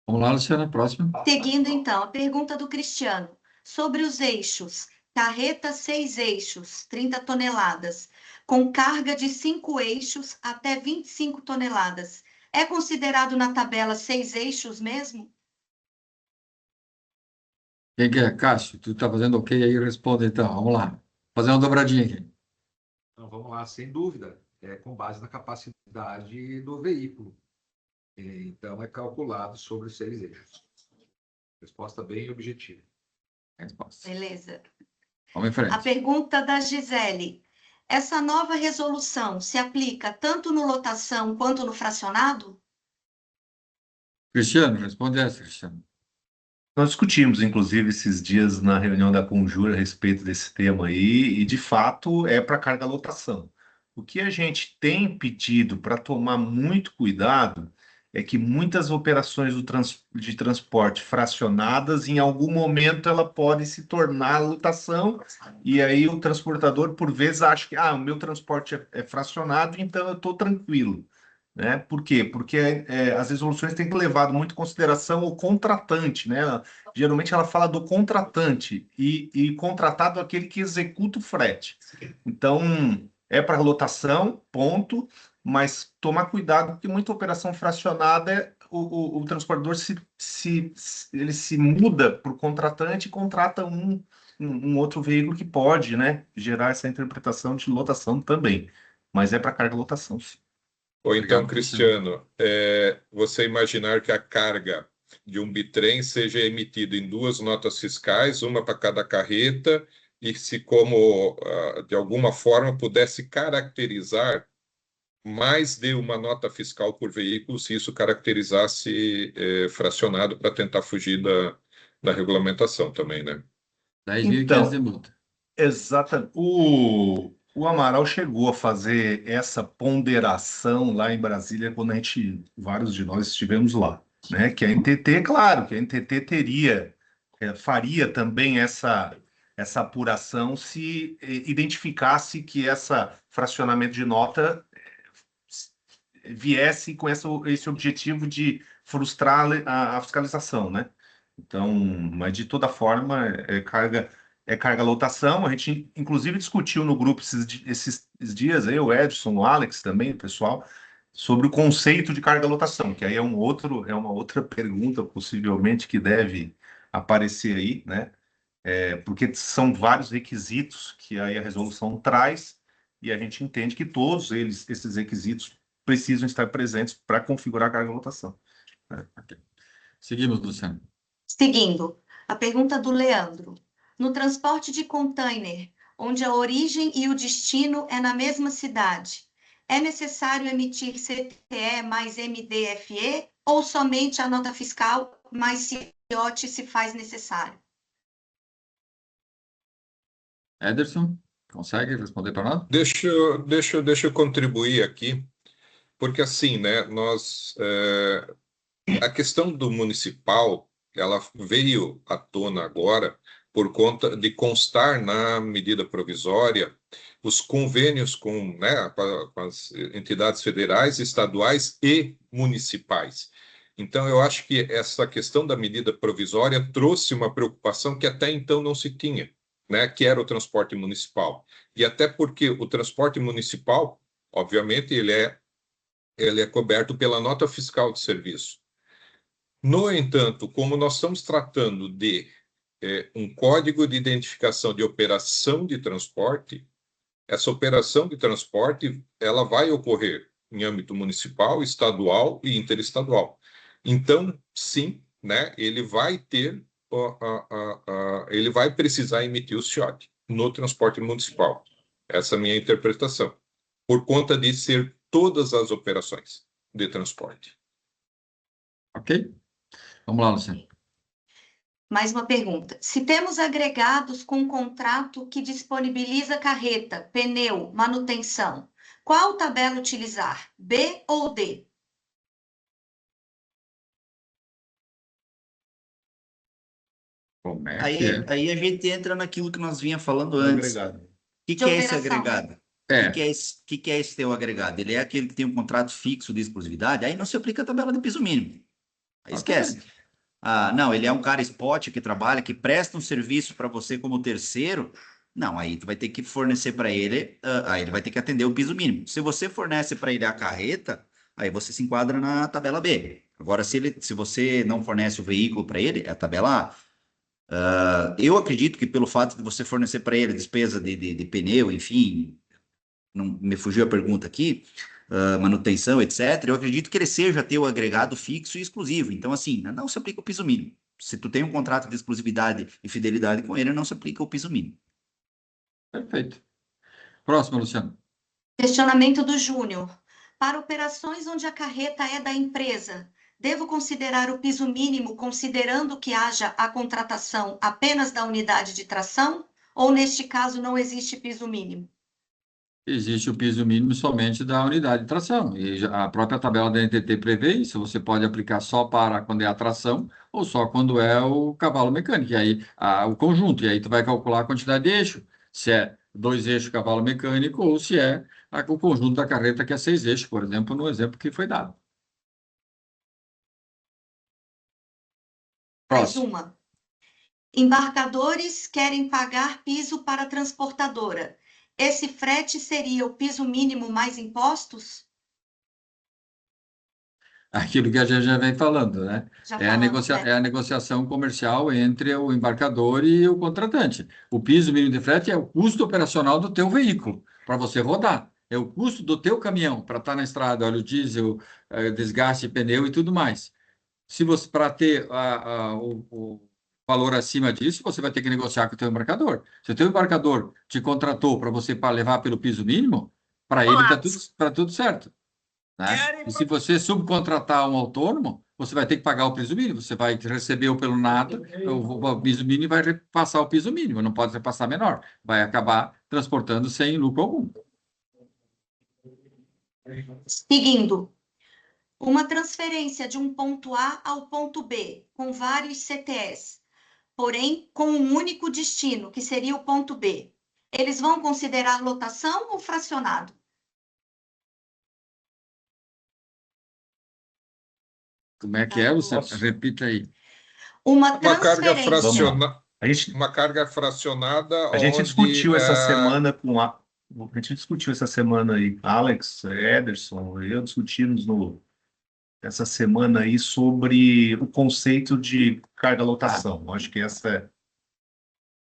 Vamos lá, Luciana, próximo. Seguindo, então, a pergunta do Cristiano. Sobre os eixos, carreta 6 eixos, 30 toneladas, com carga de 5 eixos até 25 toneladas. É considerado na tabela 6 eixos mesmo? Quem que é? Cássio, tu está fazendo ok aí? Responda então. Vamos lá. Fazer uma dobradinha aqui. Então, vamos lá, sem dúvida, com base na capacidade do veículo. Então, é calculado sobre 6 eixos. Resposta bem objetiva. Resposta. Beleza. Vamos em frente. A pergunta da Gisele. Essa nova resolução se aplica tanto no lotação quanto no fracionado? Cristiano, responde essa, Cristiano. Nós discutimos, inclusive, esses dias na reunião da Conjura a respeito desse tema aí, e de fato é para carga lotação. O que a gente tem pedido para tomar muito cuidado é que muitas operações de transporte fracionadas, em algum momento, ela pode se tornar lotação, e aí o transportador, por vezes, acha que o meu transporte é fracionado, então eu estou tranquilo. Né? Por quê? Porque as resoluções têm que levar muito em consideração o contratante, né? Geralmente ela fala do contratante e contratado é aquele que executa o frete. Então, é para lotação, ponto, mas tomar cuidado porque muita operação fracionada, o transportador ele se muda para o contratante e contrata um outro veículo que pode, né, gerar essa interpretação de lotação também. Mas é para carga lotação, sim. Ou então, Obrigado, Cristiano, você imaginar que a carga de um bitrem seja emitida em 2 notas fiscais, uma para cada carreta, e se como, de alguma forma, pudesse caracterizar mais de uma nota fiscal por veículo, se isso caracterizasse fracionado para tentar fugir da regulamentação também, né? 10.500 de multa. Exatamente. O Amaral chegou a fazer essa ponderação lá em Brasília quando vários de nós estivemos lá, né? Que a NTT, claro, que a NTT faria também essa apuração se identificasse que essa fracionamento de nota viesse com esse objetivo de frustrar a fiscalização, né? Então, mas de toda forma, carga lotação. A gente, inclusive, discutiu no grupo esses dias, o Edson, o Alex também, o pessoal, sobre o conceito de carga lotação, que aí é uma outra pergunta, possivelmente, que deve aparecer aí, né? Porque são vários requisitos que aí a resolução traz, e a gente entende que todos esses requisitos precisam estar presentes para configurar a carga lotação. Okay. Seguimos, Luciano. Seguindo, a pergunta do Leandro. No transporte de container, onde a origem e o destino é na mesma cidade, é necessário emitir CTE mais MDFE ou somente a nota fiscal mais CIOT se faz necessário? Ederson, consegue responder para nós? Deixa eu contribuir aqui, porque assim, né, a questão do municipal, ela veio à tona agora por conta de constar na medida provisória os convênios com as entidades federais, estaduais e municipais. Então, eu acho que essa questão da medida provisória trouxe uma preocupação que até então não se tinha, né, que era o transporte municipal. E até porque o transporte municipal, obviamente, ele é coberto pela nota fiscal de serviço. No entanto, como nós estamos tratando de um código de identificação de operação de transporte, essa operação de transporte ela vai ocorrer em âmbito municipal, estadual e interestadual. Então, sim, né, ele vai precisar emitir o CIOT no transporte municipal. Essa é a minha interpretação. Por conta de ser todas as operações de transporte. Ok? Vamos lá, Luciano. Mais uma pergunta. Se temos agregados com um contrato que disponibiliza carreta, pneu, manutenção, qual tabela utilizar? B ou D? Como é Aí, que é? aí a gente entra naquilo que nós vinha falando antes. O Agregado. que De que é esse operação, né? agregado? O É, que é esse teu agregado? Ele é aquele que tem um contrato fixo de exclusividade, aí não se aplica a tabela de piso mínimo. Aí esquece. exatamente. Ah, não, ele é um cara spot que trabalha, que presta um serviço para você como terceiro. Não, aí tu vai ter que fornecer para ele, aí ele vai ter que atender o piso mínimo. Se você fornece para ele a carreta, aí você se enquadra na tabela B. Agora, se você não fornece o veículo para ele, é a tabela A. Eu acredito que pelo fato de você fornecer para ele despesa de pneu, enfim, não me fugiu a pergunta aqui, manutenção, etc., eu acredito que ele seja teu agregado fixo e exclusivo. Então, assim, não se aplica o piso mínimo. Se tu tem um contrato de exclusividade e fidelidade com ele, não se aplica o piso mínimo. Perfeito. Próximo, Luciano. Questionamento do Júnior. Para operações onde a carreta é da empresa, devo considerar o piso mínimo considerando que haja a contratação apenas da unidade de tração? Ou, neste caso, não existe piso mínimo? Existe o piso mínimo somente da unidade de tração. E a própria tabela da NTT prevê isso. Você pode aplicar só para quando é a tração ou só quando é o cavalo mecânico. E aí, o conjunto. E aí, tu vai calcular a quantidade de eixo. Se é 2 eixos cavalo mecânico ou se é o conjunto da carreta, que é 6 eixos, por exemplo, no exemplo que foi dado. Mais Próximo. uma. Embarcadores querem pagar piso para a transportadora. Esse frete seria o piso mínimo mais impostos? Aquilo que a gente já vem falando, né? Já É a falamos, né? é a negociação comercial entre o embarcador e o contratante. O piso mínimo de frete é o custo operacional do teu veículo para você rodar. É o custo do teu caminhão para estar na estrada, óleo diesel, desgaste, pneu e tudo mais. Se você, para ter o valor acima disso, você vai ter que negociar com o teu embarcador. Se o teu embarcador te contratou para você levar pelo piso mínimo, para ele está tudo certo, né? E se você subcontratar um autônomo, você vai ter que pagar o piso mínimo. Você vai receber o pelo nada, o piso mínimo e vai repassar o piso mínimo. Não pode repassar menor. Vai acabar transportando sem lucro algum. Seguindo. Uma transferência de um ponto A ao ponto B, com vários CTS, porém com um único destino, que seria o ponto B. Eles vão considerar lotação ou fracionado? Como é que é, Luciano? Repita aí. Uma Uma carga transferência. A carga fracionada gente onde, discutiu essa semana a gente discutiu essa semana aí, Alex, Ederson, eu discutimos essa semana aí sobre o conceito de carga-lotação. Acho que essa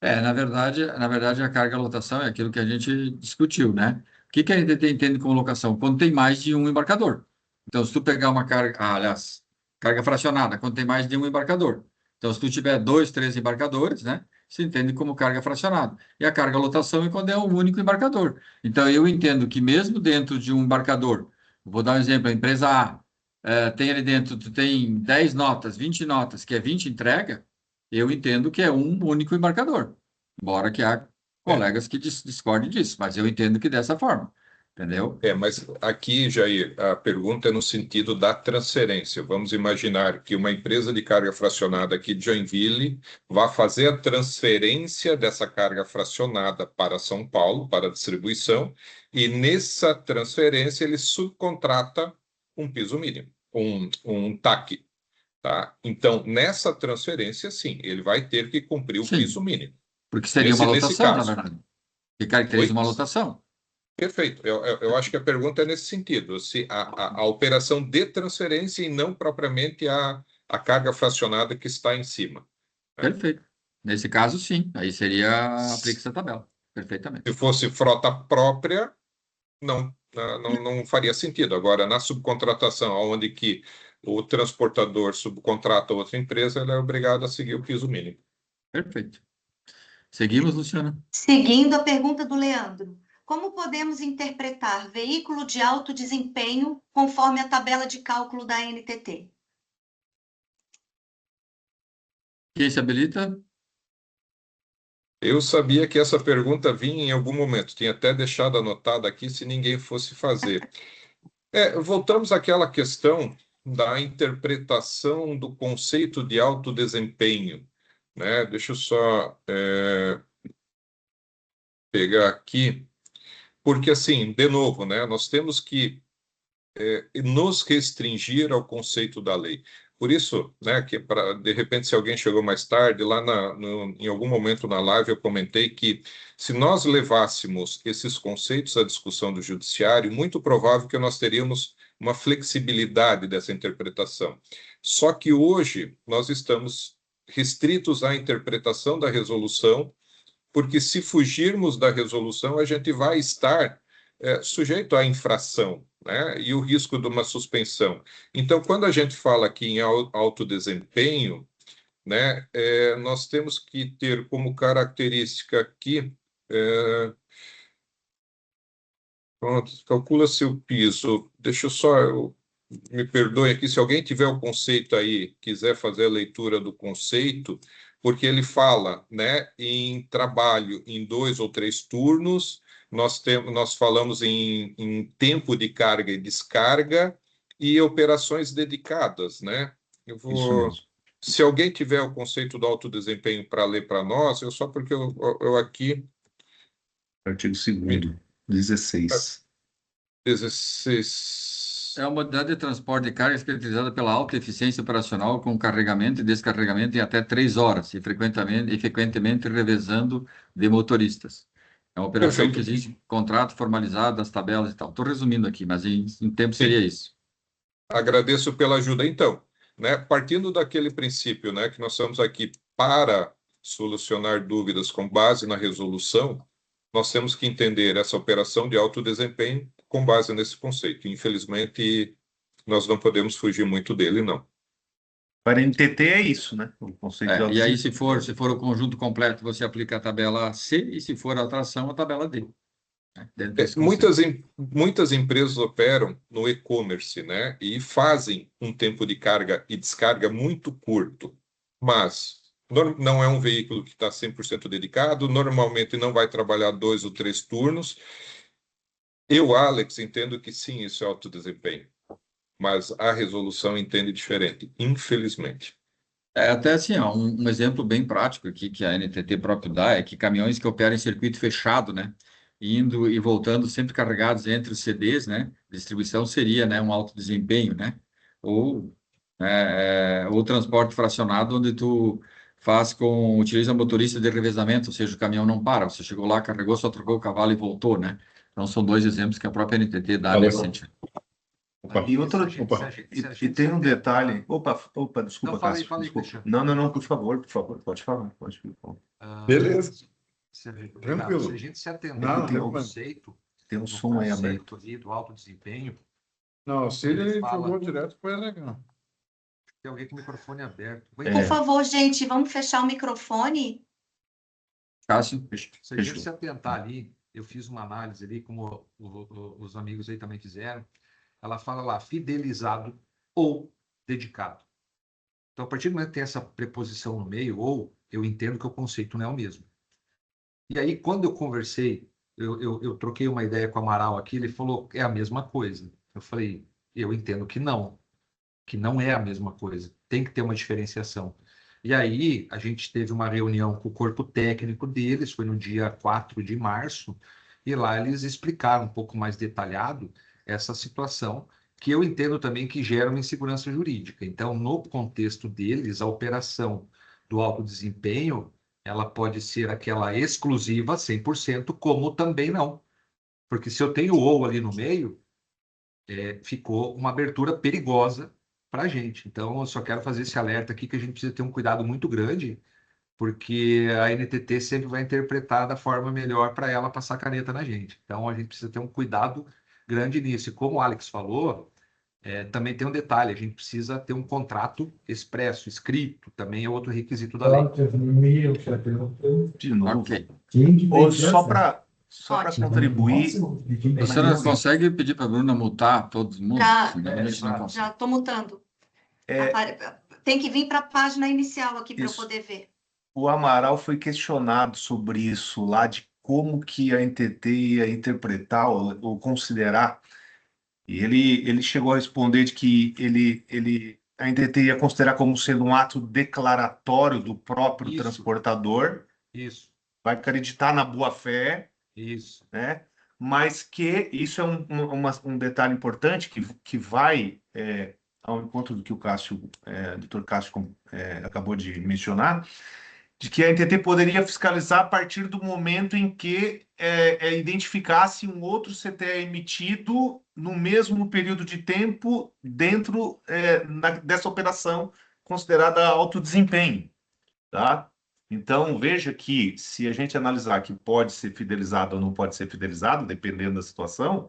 é. Na verdade, a carga-lotação é aquilo que a gente discutiu, né? O que a gente entende como locação? Quando tem mais de um embarcador. Então, se tu pegar uma carga, aliás, carga fracionada, quando tem mais de um embarcador. Então, se tu tiver 2, 3 embarcadores, né? Se entende como carga fracionada. E a carga-lotação é quando é um único embarcador. Então, eu entendo que mesmo dentro de um embarcador, vou dar um exemplo, a empresa A, tem ali dentro, tu tem 10 notas, 20 notas, que é 20 entrega, eu entendo que é um único embarcador, embora que há colegas que discordem disso, mas eu entendo que dessa forma, entendeu? Mas aqui, Jair, a pergunta é no sentido da transferência. Vamos imaginar que uma empresa de carga fracionada aqui de Joinville vá fazer a transferência dessa carga fracionada para São Paulo, para distribuição, e nessa transferência ele subcontrata um piso mínimo, um TAC. Tá? Então, nessa transferência, sim, ele vai ter que cumprir o Sim, piso mínimo. porque seria uma Nesse lotação, na caso. verdade, que caracteriza Oi? uma lotação. Perfeito. Eu acho que a pergunta é nesse sentido, se a operação de transferência e não propriamente a carga fracionada que está em cima. Perfeito. Nesse caso, sim, aí seria aplica-se a tabela, perfeitamente. Se fosse frota própria, não faria sentido. Agora, na subcontratação, onde que o transportador subcontrata outra empresa, ele é obrigado a seguir o piso mínimo. Perfeito. Seguimos, Luciana. Seguindo a pergunta do Leandro. como podemos interpretar veículo de alto desempenho conforme a tabela de cálculo da NTT? Quem se habilita? Eu sabia que essa pergunta vinha em algum momento, tinha até deixado anotada aqui se ninguém fosse fazer. Voltamos àquela questão da interpretação do conceito de alto desempenho, né? Deixa eu só pegar aqui, porque assim, de novo, né? Nós temos que nos restringir ao conceito da lei. Por isso, né, que de repente, se alguém chegou mais tarde, lá em algum momento na live eu comentei que se nós levássemos esses conceitos à discussão do judiciário, muito provável que nós teríamos uma flexibilidade dessa interpretação. Só que hoje nós estamos restritos à interpretação da resolução, porque se fugirmos da resolução, a gente vai estar sujeito à infração, né? E o risco de uma suspensão. Então, quando a gente fala aqui em alto desempenho, né, nós temos que ter como característica aqui, pronto, calcula-se o piso. Deixa eu só, me perdoe aqui, se alguém tiver o conceito aí, quiser fazer a leitura do conceito, porque ele fala, né, em trabalho em 2 ou 3 turnos. Nós falamos em tempo de carga e descarga e operações dedicadas, né? Isso mesmo. Se alguém tiver o conceito do alto desempenho para ler para nós, porque eu aqui... Artigo 2º, 16. 16... É uma modalidade de transporte de cargas caracterizada pela alta eficiência operacional com carregamento e descarregamento em até 3 horas e frequentemente revezando de motoristas. É uma operação Perfeito. que exige contrato formalizado, as tabelas e tal. Estou resumindo aqui, mas em tempo seria isso. Agradeço pela ajuda. Então, né, partindo daquele princípio, né, que nós estamos aqui para solucionar dúvidas com base na resolução, nós temos que entender essa operação de alto desempenho com base nesse conceito. Infelizmente, nós não podemos fugir muito dele, não. Para NTT é isso, né? O conceito de alto E aí, desempenho. se for o conjunto completo, você aplica a tabela C, e se for a atração, a tabela D. Né? Dentro desse conceito. Muitas empresas operam no e-commerce, né? E fazem um tempo de carga e descarga muito curto, mas não é um veículo que está 100% dedicado, normalmente não vai trabalhar 2 ou 3 turnos. Eu, Alex, entendo que sim, isso é alto desempenho, mas a resolução entende diferente, infelizmente. Até assim, ó, um exemplo bem prático aqui que a NTT próprio dá é que caminhões que operam em circuito fechado, né, indo e voltando sempre carregados entre os CDs, né, distribuição seria, né, um alto desempenho, né, ou transporte fracionado onde tu utiliza motorista de revezamento, ou seja, o caminhão não para, você chegou lá, carregou, só trocou o cavalo e voltou, né. Então são 2 exemplos que a própria NTT dá nesse sentido. E tem um detalhe. Opa, desculpa, Não, fala aí, Cássio. fala aí, Desculpa. Cristiano. Não, por favor, pode falar. Beleza. Tranquilo. Se a gente se atentar no conceito, Tem um som aí aberto. ali do alto desempenho, Não, se ele fala- jogou direto foi legal. tem alguém com o microfone aberto. Por favor, gente, vamos fechar o microfone? Cássio? Se a gente se atentar ali, eu fiz uma análise ali, como os amigos aí também fizeram, ela fala lá, fidelizado ou dedicado. Então, a partir do momento que tem essa preposição no meio, ou, eu entendo que o conceito não é o mesmo. E aí, quando eu conversei, eu troquei uma ideia com o Amaral aqui, ele falou, é a mesma coisa. Eu falei, eu entendo que não é a mesma coisa, tem que ter uma diferenciação. E aí, a gente teve uma reunião com o corpo técnico deles, foi no dia 4 de março, e lá eles explicaram um pouco mais detalhado essa situação, que eu entendo também que gera uma insegurança jurídica. Então, no contexto deles, a operação do alto desempenho, ela pode ser aquela exclusiva 100%, como também não. Porque se eu tenho ou ali no meio, ficou uma abertura perigosa para a gente. Então, eu só quero fazer esse alerta aqui que a gente precisa ter um cuidado muito grande, porque a NTT sempre vai interpretar da forma melhor para ela passar caneta na gente. Então, a gente precisa ter um cuidado grande nisso. E como o Alex falou, também tem um detalhe, a gente precisa ter um contrato expresso, escrito, também é outro requisito da lei. De novo. Ok. Ou Só para Ótimo. contribuir, Você não consegue pedir para a Bruna multar todo mundo? Senão a gente não consegue. Já estou mutando. É. Tem que vir para a página inicial aqui para eu Isso. poder ver. o Amaral foi questionado sobre isso lá, de como que a NTT ia interpretar ou considerar, e ele chegou a responder de que a NTT ia considerar como sendo um ato declaratório do próprio Isso. transportador, Isso, vai acreditar na boa-fé, isso. né? Mas que isso é um detalhe importante que vai ao encontro do que o Dr. Cássio acabou de mencionar, de que a NTT poderia fiscalizar a partir do momento em que identificasse um outro CTE emitido no mesmo período de tempo dentro dessa operação considerada alto desempenho, tá? Então, veja que se a gente analisar que pode ser fidelizado ou não pode ser fidelizado, dependendo da situação,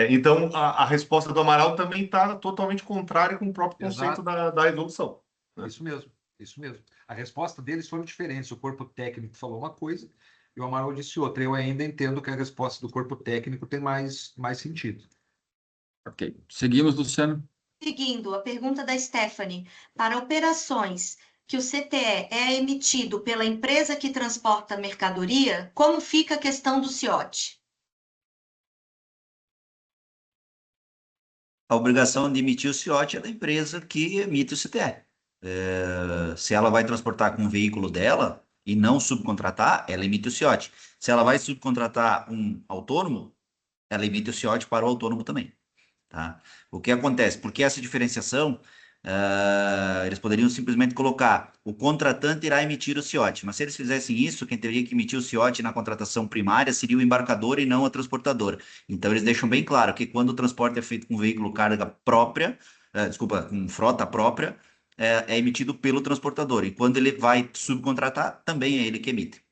então a resposta do Amaral também está totalmente contrária com o próprio conceito Exato. da resolução. Né? Isso mesmo, isso mesmo. A resposta deles foram diferentes. O corpo técnico falou uma coisa e o Amaral disse outra. Eu ainda entendo que a resposta do corpo técnico tem mais sentido. Ok. Seguimos, Luciano. Seguindo, a pergunta da Stephanie. Para operações que o CTE é emitido pela empresa que transporta mercadoria, como fica a questão do CIOT? A obrigação de emitir o CIOT é da empresa que emite o CTE. Se ela vai transportar com o veículo dela e não subcontratar, ela emite o CIOT. Se ela vai subcontratar um autônomo, ela emite o CIOT para o autônomo também. Tá? O que acontece? Por que essa diferenciação? Eles poderiam simplesmente colocar o contratante irá emitir o CIOT, mas se eles fizessem isso, quem teria que emitir o CIOT na contratação primária seria o embarcador e não a transportadora. Então eles deixam bem claro que quando o transporte é feito com veículo carga própria, com frota própria, é emitido pelo transportador, e quando ele vai subcontratar, também é ele que emite.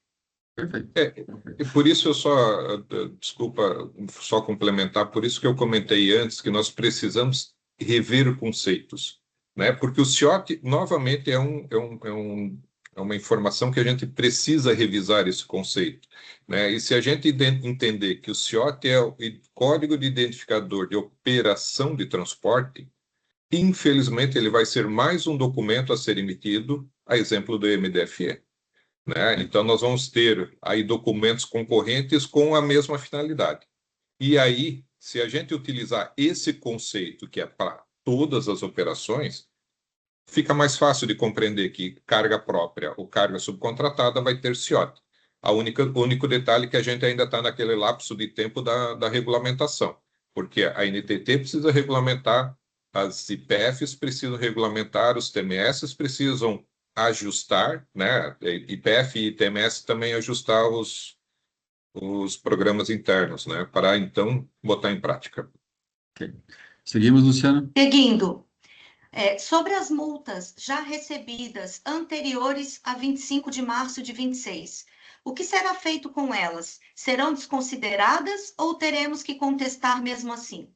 Perfeito. E por isso eu desculpa, só complementar, por isso que eu comentei antes que nós precisamos rever conceitos, né? Porque o CIOT, novamente, é uma informação que a gente precisa revisar esse conceito, né? E se a gente entender que o CIOT é o Código de Identificador de Operação de Transporte, infelizmente ele vai ser mais um documento a ser emitido, a exemplo do MDFE. Né? Então, nós vamos ter aí documentos concorrentes com a mesma finalidade. E aí, se a gente utilizar esse conceito, que é para todas as operações, fica mais fácil de compreender que carga própria ou carga subcontratada vai ter CIOT. O único detalhe é que a gente ainda está naquele lapso de tempo da regulamentação, porque a NTT precisa regulamentar, as IPFs precisam regulamentar, os TMS precisam ajustar, né? IPF e TMS também ajustar os programas internos, né? Para então botar em prática. Ok. Seguimos, Luciano. Seguindo, sobre as multas já recebidas anteriores a 25 de março de 26, o que será feito com elas? Serão desconsideradas ou teremos que contestar mesmo assim?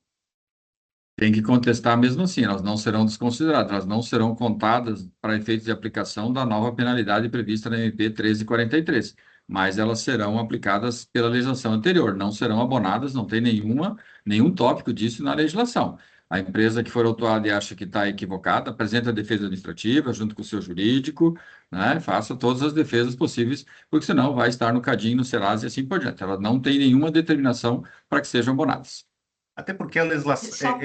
Tem que contestar mesmo assim, elas não serão desconsideradas, elas não serão contadas para efeitos de aplicação da nova penalidade prevista na MP 1343, mas elas serão aplicadas pela legislação anterior, não serão abonadas, não tem nenhum tópico disso na legislação. A empresa que for autuada e acha que está equivocada, apresenta a defesa administrativa junto com o seu jurídico, né, faça todas as defesas possíveis, porque senão vai estar no CADIM, no Serasa e assim por diante. Ela não tem nenhuma determinação para que sejam abonadas. Até porque a legislação,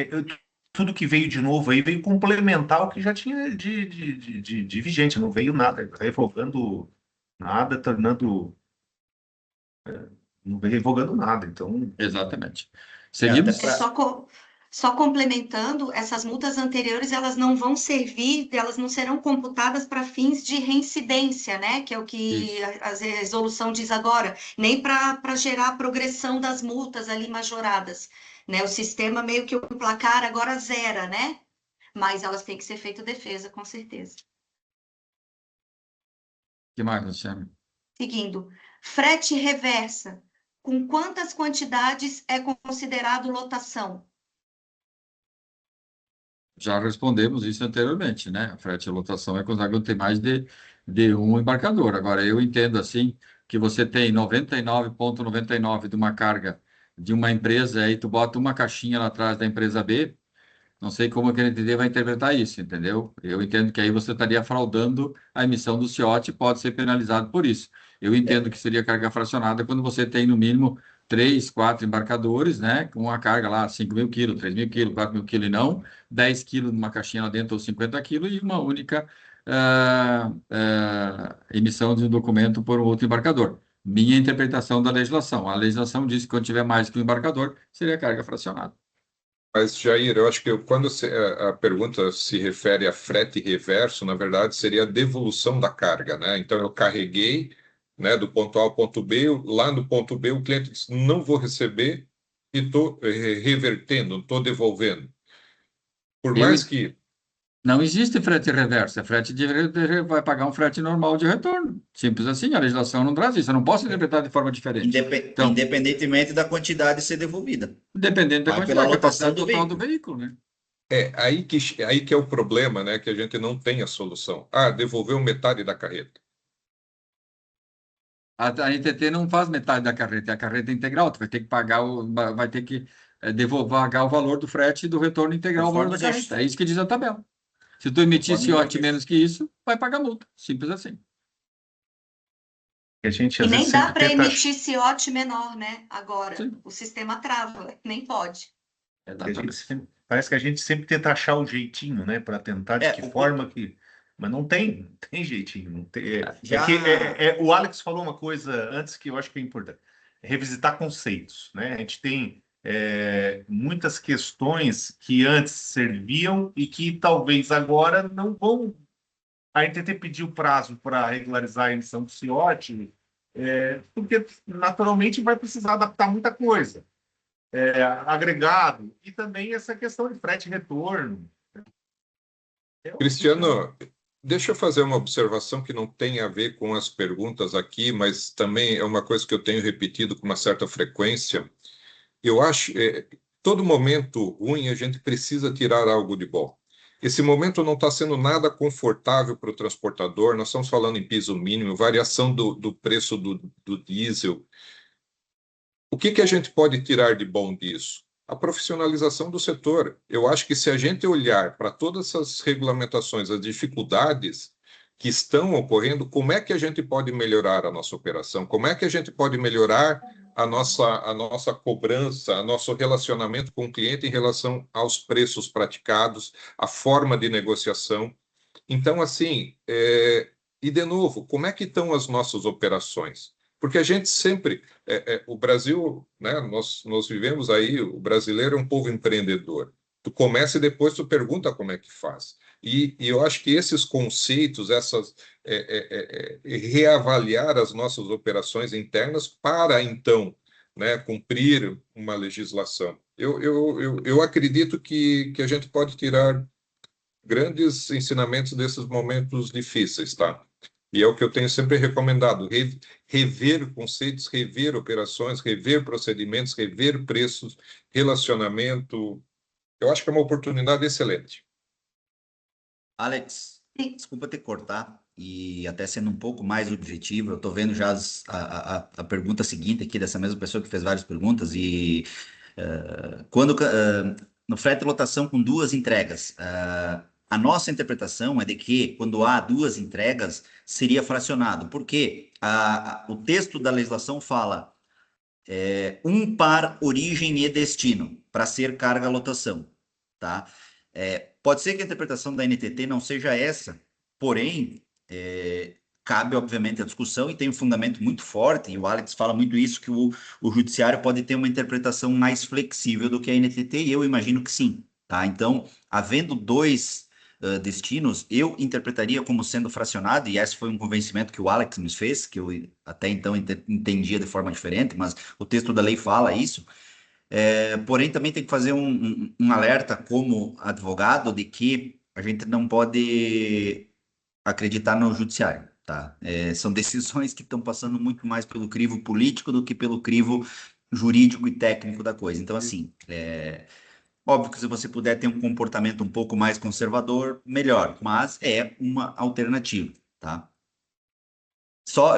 tudo que veio de novo aí veio complementar o que já tinha de vigente, não veio nada, revogando nada, não veio revogando nada, então... Exatamente. Seguimos? Só complementando, essas multas anteriores, elas não vão servir, elas não serão computadas para fins de reincidência, né? Que é o que a resolução diz agora, nem para gerar a progressão das multas ali majoradas, né? O sistema meio que o placar agora zera, né? Mas elas têm que ser feita defesa, com certeza. Que mais, Luciano? Seguindo, frete reversa, com quantas quantidades é considerado lotação? Já respondemos isso anteriormente, né? A frete e lotação é quando tem mais de um embarcador. Agora, eu entendo assim, que você tem 99,99 de uma carga de uma empresa, aí tu bota uma caixinha lá atrás da empresa B, não sei como que a NTT vai interpretar isso, entendeu? Eu entendo que aí você estaria fraudando a emissão do CIOT e pode ser penalizado por isso. Eu entendo que seria carga fracionada quando você tem, no mínimo, 3, 4 embarcadores, né? Com a carga lá, 5.000 quilos, 3.000 quilos, 4.000 quilos e não 10 quilos numa caixinha lá dentro ou 50 quilos e uma única emissão de um documento por um outro embarcador. Minha interpretação da legislação. A legislação diz que quando tiver mais que um embarcador, seria carga fracionada. Mas, Jair, eu acho que a pergunta se refere a frete reverso, na verdade, seria a devolução da carga, né? Então, eu carreguei, né, do ponto A ao ponto B, lá no ponto B o cliente disse, não vou receber e estou revertendo, estou devolvendo. Por mais que... Não existe frete reverso, é frete vai pagar um frete normal de retorno. Simples assim, a legislação não traz isso, eu não posso interpretar de forma diferente. Então, Independentemente da quantidade ser devolvida. dependendo da Vai quantidade, pela da capacidade lotação do total do veículo, né? Aí que é o problema, né? Que a gente não tem a solução. Ah, devolveu metade da carreta. A NTT não faz metade da carreta, é a carreta integral, tu vai ter que pagar, vai ter que pagar o valor do frete e do retorno integral ao valor da carreta. É isso que diz a tabela. Se tu emitir CIOT menos que isso, vai pagar multa. Simples assim. A gente, E às nem vezes, dá sempre para tenta emitir CIOT menor, né? Agora, Sim. o sistema trava, nem pode. Parece que a gente sempre tenta achar o jeitinho, né? Para tentar de que forma que. Mas não tem jeitinho. Não tem, o Alex falou uma coisa antes que eu acho que é importante. Revisitar conceitos, né? A gente tem muitas questões que antes serviam e que talvez agora não vão. A NTT pediu prazo para regularizar a emissão do CIOT, porque naturalmente vai precisar adaptar muita coisa. Agregado, e também essa questão de frete e retorno. Cristiano, deixa eu fazer uma observação que não tem a ver com as perguntas aqui, mas também é uma coisa que eu tenho repetido com uma certa frequência. Eu acho todo momento ruim a gente precisa tirar algo de bom. Esse momento não está sendo nada confortável para o transportador, nós estamos falando em piso mínimo, variação do preço do diesel. O que a gente pode tirar de bom disso? A profissionalização do setor. Eu acho que se a gente olhar para todas essas regulamentações, as dificuldades que estão ocorrendo, como é que a gente pode melhorar a nossa operação? Como é que a gente pode melhorar a nossa cobrança, o nosso relacionamento com o cliente em relação aos preços praticados, a forma de negociação? Então, assim, e de novo, como é que estão as nossas operações? Porque a gente sempre, o Brasil, né, nós vivemos aí, o brasileiro é um povo empreendedor. Tu começa e depois tu pergunta como é que faz. E eu acho que esses conceitos, reavaliar as nossas operações internas para, então, né, cumprir uma legislação. Eu acredito que a gente pode tirar grandes ensinamentos desses momentos difíceis, tá? E é o que eu tenho sempre recomendado, rever conceitos, rever operações, rever procedimentos, rever preços, relacionamento. Eu acho que é uma oportunidade excelente. Alex, desculpa te cortar, e até sendo um pouco mais objetivo, eu estou vendo já a pergunta seguinte aqui dessa mesma pessoa que fez várias perguntas, e no frete de lotação com 2 entregas, a nossa interpretação é de que, quando há 2 entregas, seria fracionado. Por quê? O texto da legislação fala um par origem e destino, para ser carga-lotação. Tá? Pode ser que a interpretação da NTT não seja essa, porém, cabe, obviamente, a discussão e tem um fundamento muito forte, e o Alex fala muito isso, que o judiciário pode ter uma interpretação mais flexível do que a NTT, e eu imagino que sim. Tá? Então, havendo 2 destinos, eu interpretaria como sendo fracionado, e esse foi um convencimento que o Alex me fez, que eu até então entendia de forma diferente, mas o texto da lei fala isso. Porém, também tem que fazer um alerta como advogado de que a gente não pode acreditar no judiciário. Tá? São decisões que estão passando muito mais pelo crivo político do que pelo crivo jurídico e técnico da coisa. Então, assim, óbvio que se você puder ter um comportamento um pouco mais conservador, melhor, mas é uma alternativa, tá?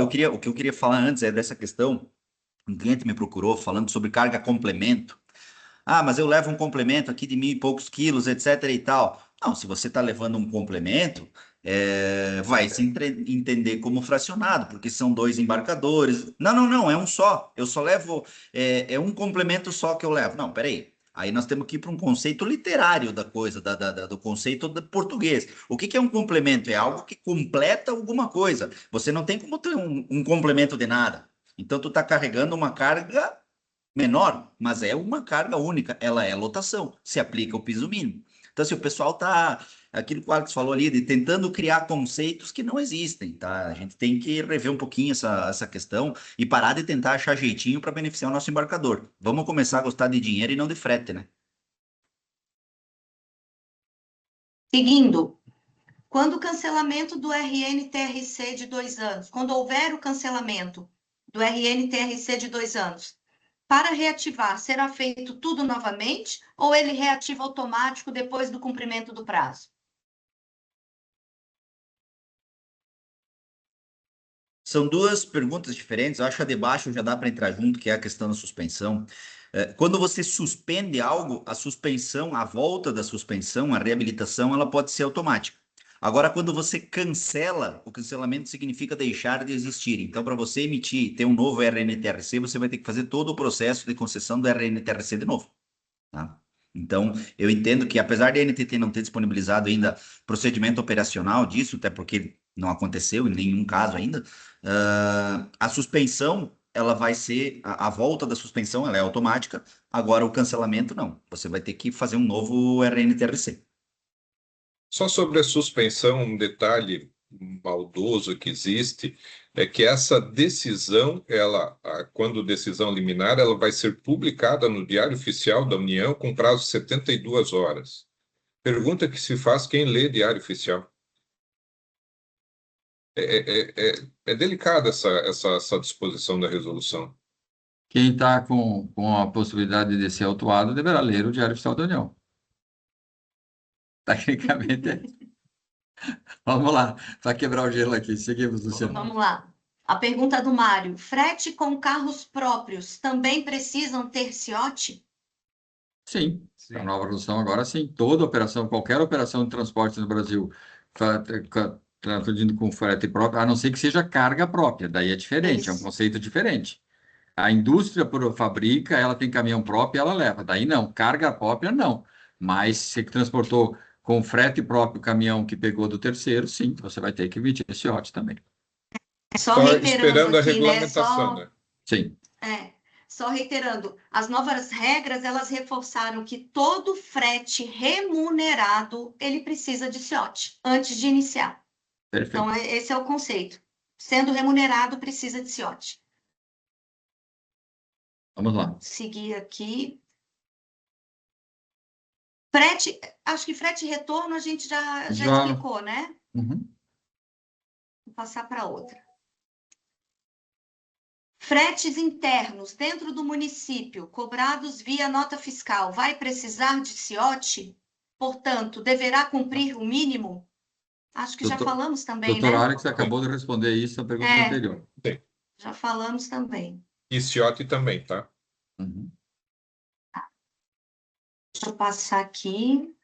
O que eu queria falar antes é dessa questão. Um cliente me procurou falando sobre carga complemento. Ah, mas eu levo um complemento aqui de 1.000 e poucos quilos, etc. e tal. Não, se você está levando um complemento, vai se entender como fracionado, porque são 2 embarcadores. Não, não, não, é um só. Eu só levo, é um complemento só que eu levo. Não, peraí. Aí nós temos que ir para um conceito literário da coisa, do conceito do português. O que é um complemento? É algo que completa alguma coisa. Você não tem como ter um complemento de nada. Então, tu está carregando uma carga menor, mas é uma carga única, ela é lotação, se aplica o piso mínimo. Então, se o pessoal está, aquilo que o Alex falou ali, de tentando criar conceitos que não existem, tá? A gente tem que rever um pouquinho essa questão e parar de tentar achar jeitinho para beneficiar o nosso embarcador. Vamos começar a gostar de dinheiro e não de frete, né? Seguindo, quando o cancelamento do RNTRC de 2 anos, quando houver o cancelamento do RNTRC de 2 anos, para reativar, será feito tudo novamente ou ele reativa automático depois do cumprimento do prazo? São duas perguntas diferentes. Eu acho que a de baixo já dá para entrar junto, que é a questão da suspensão. Quando você suspende algo, a suspensão, a volta da suspensão, a reabilitação, ela pode ser automática. Agora, quando você cancela, o cancelamento significa deixar de existir. Então, para você emitir, ter um novo RNTRC, você vai ter que fazer todo o processo de concessão do RNTRC de novo. Tá? Então, eu entendo que, apesar de a NTT não ter disponibilizado ainda procedimento operacional disso, até porque não aconteceu em nenhum caso ainda, a suspensão, ela vai ser, a volta da suspensão, ela é automática, agora o cancelamento não. Você vai ter que fazer um novo RNTRC. Só sobre a suspensão, um detalhe maldoso que existe é que essa decisão, quando decisão liminar, ela vai ser publicada no Diário Oficial da União com prazo de 72 horas. Pergunta que se faz quem lê Diário Oficial. É delicada essa disposição da resolução. Quem está com a possibilidade de ser autuado deverá ler o Diário Oficial da União. Tecnicamente é. Vamos lá, para quebrar o gelo aqui. Seguimos, Luciano. Vamos lá. A pergunta do Mário. Frete com carros próprios também precisam ter CIOT? Sim, Sim. a nova resolução agora sim. Toda operação, qualquer operação de transporte no Brasil, transferindo com frete próprio, a não ser que seja carga própria, daí é diferente, é um Isso. conceito diferente. A indústria fabrica, ela tem caminhão próprio, ela leva. Daí não, carga própria não. Mas se transportou com frete próprio o caminhão que pegou do terceiro, sim, você vai ter que emitir esse OT também. Só Só reiterando esperando a aqui, né? regulamentação, né? Sim, Só reiterando, as novas regras, elas reforçaram que todo frete remunerado, ele precisa de CIOT antes de iniciar. perfeito. Então, esse é o conceito. Sendo remunerado, precisa de CIOT. Vamos lá. Seguir aqui. Frete, acho que frete e retorno a gente já explicou, né? Uhum. Vou passar para outra. Fretes internos dentro do município, cobrados via nota fiscal, vai precisar de CIOT? Portanto, deverá cumprir o mínimo? Acho que já falamos também, Doutor né? Alex acabou de responder isso na pergunta anterior. Já falamos também. E CIOT também, tá? Uhum. Deixa eu passar aqui.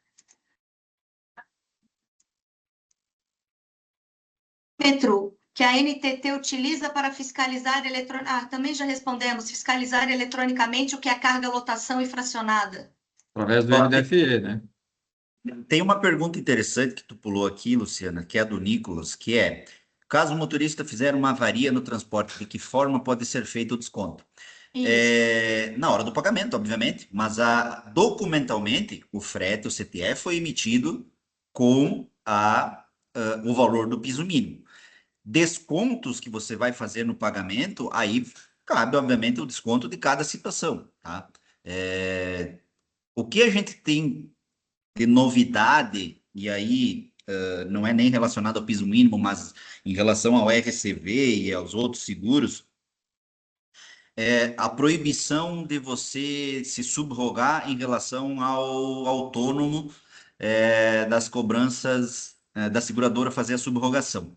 Petro, que a NTT utiliza para fiscalizar também já respondemos, fiscalizar eletronicamente o que é carga, lotação e fracionada. Através do NDFE, né? Tem uma pergunta interessante que tu pulou aqui, Luciana, que é a do Nicolas, que é: caso o motorista fizer uma avaria no transporte, de que forma pode ser feito o desconto? Na hora do pagamento, obviamente, mas documentalmente o frete, o CTE, foi emitido com o valor do piso mínimo. Descontos que você vai fazer no pagamento, aí cabe, obviamente, o desconto de cada situação, tá? O que a gente tem de novidade, e aí não é nem relacionado ao piso mínimo, mas em relação ao RCV e aos outros seguros, é a proibição de você se subrogar em relação ao autônomo das cobranças da seguradora fazer a subrogação.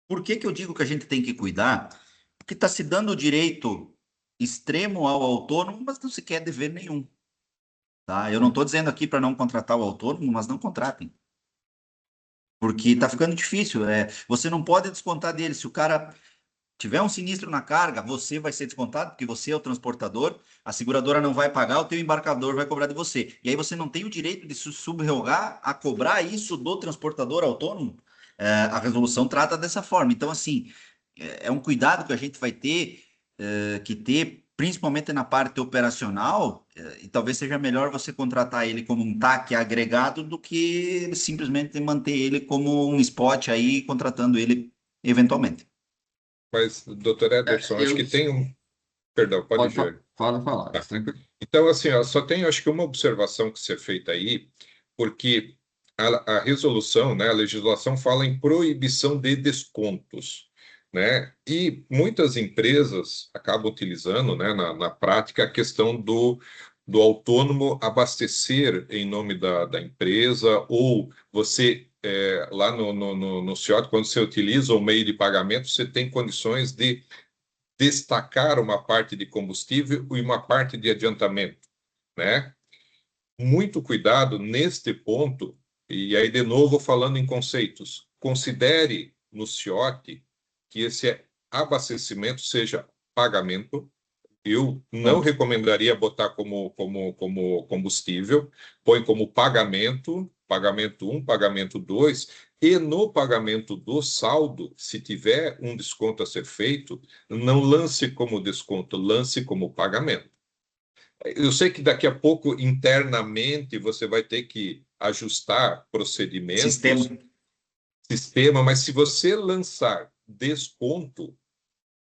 Por que que eu digo que a gente tem que cuidar? Porque está se dando o direito extremo ao autônomo, mas não se quer dever nenhum. Tá? Eu não estou dizendo aqui para não contratar o autônomo, mas não contratem. Porque está ficando difícil. Você não pode descontar dele. Se o cara tiver um sinistro na carga, você vai ser descontado, porque você é o transportador, a seguradora não vai pagar, o teu embarcador vai cobrar de você. E aí você não tem o direito de se subrogar a cobrar isso do transportador autônomo. A resolução trata dessa forma. Então, assim, é um cuidado que a gente vai ter que ter, principalmente na parte operacional, e talvez seja melhor você contratar ele como um TAC agregado do que simplesmente manter ele como um spot aí, contratando ele eventualmente. Mas, doutor Ederson, acho que tem um. Perdão, pode dizer. Fala, Tá. tranquilo. Então, assim, ó, só tem, acho que uma observação que ser feita aí, porque a resolução, né, a legislação fala em proibição de descontos, né? E muitas empresas acabam utilizando, né, na prática, a questão do autônomo abastecer em nome da empresa, ou você, lá no CIOT, quando você utiliza o meio de pagamento, você tem condições de destacar uma parte de combustível e uma parte de adiantamento, né? Muito cuidado neste ponto, e aí de novo falando em conceitos, considere no CIOT que esse abastecimento seja pagamento. Eu não recomendaria botar como combustível, põe como pagamento, pagamento 1, pagamento 2, e no pagamento do saldo, se tiver um desconto a ser feito, não lance como desconto, lance como pagamento. Eu sei que daqui a pouco, internamente, você vai ter que ajustar procedimentos, sistema, mas se você lançar desconto,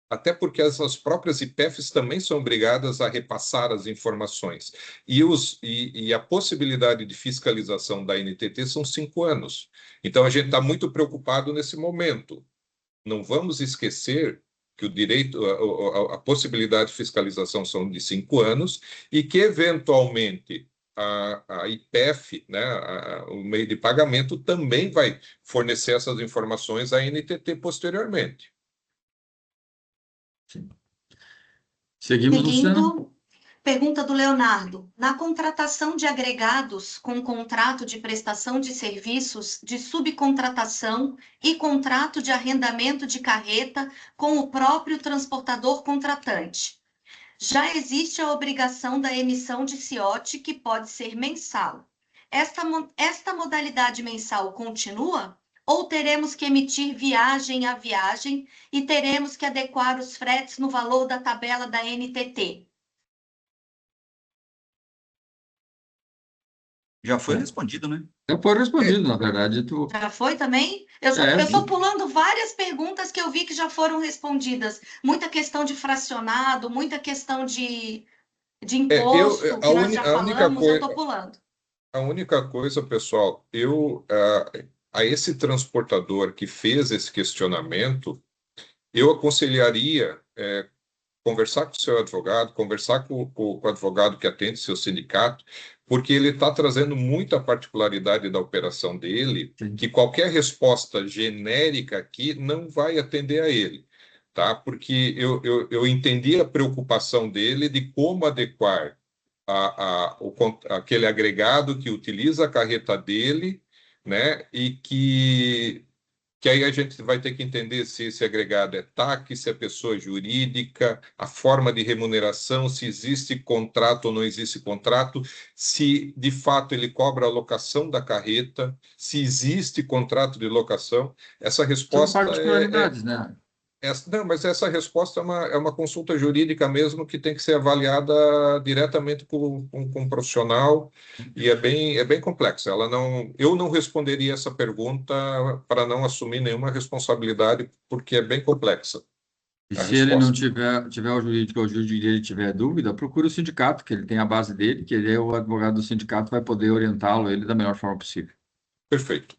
até porque essas próprias IPEFs também são obrigadas a repassar as informações. E a possibilidade de fiscalização da NTT são 5 anos. Então, a gente está muito preocupado nesse momento. Não vamos esquecer que o direito, a possibilidade de fiscalização são de 5 anos e que, eventualmente, a IPEF, né, o meio de pagamento, também vai fornecer essas informações à NTT posteriormente. Sim. Seguimos, Luciana. Seguindo, pergunta do Leonardo. Na contratação de agregados com contrato de prestação de serviços, de subcontratação e contrato de arrendamento de carreta com o próprio transportador contratante, já existe a obrigação da emissão de CIOT, que pode ser mensal. Esta modalidade mensal continua? Ou teremos que emitir viagem a viagem e teremos que adequar os fretes no valor da tabela da NTT? Já foi respondido, né? Já foi respondido, na verdade. Já foi também? Eu estou pulando várias perguntas que eu vi que já foram respondidas. Muita questão de fracionado, muita questão de imposto, que nós já falamos, eu estou pulando. A única coisa, pessoal, a esse transportador que fez esse questionamento, eu aconselharia conversar com o seu advogado, conversar com o advogado que atende seu sindicato, porque ele está trazendo muita particularidade da operação dele, que qualquer resposta genérica aqui não vai atender a ele, tá? Porque eu entendi a preocupação dele de como adequar aquele agregado que utiliza a carreta dele, né? E que aí a gente vai ter que entender se esse agregado é TAC, se é pessoa jurídica, a forma de remuneração, se existe contrato ou não existe contrato, se de fato ele cobra a locação da carreta, se existe contrato de locação. Essa resposta são particularidades, né? Não, mas essa resposta é uma consulta jurídica mesmo que tem que ser avaliada diretamente com um profissional e é bem complexa. Eu não responderia essa pergunta para não assumir nenhuma responsabilidade, porque é bem complexa. E se ele não tiver o jurídico ou o jurídico dele tiver dúvida, procure o sindicato, que ele tem a base dele, que ele é o advogado do sindicato, vai poder orientá-lo ele da melhor forma possível. Perfeito.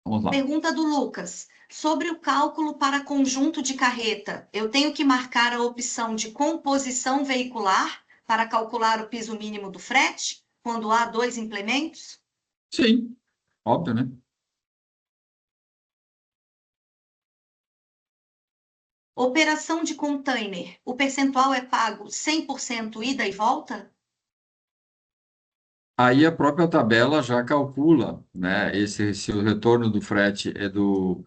Vamos lá. Pergunta do Lucas. Sobre o cálculo para conjunto de carreta, eu tenho que marcar a opção de composição veicular para calcular o piso mínimo do frete, quando há 2 implementos? Sim, óbvio, né? Operação de container, o percentual é pago 100% ida e volta? Aí a própria tabela já calcula, né? Se o retorno do frete é do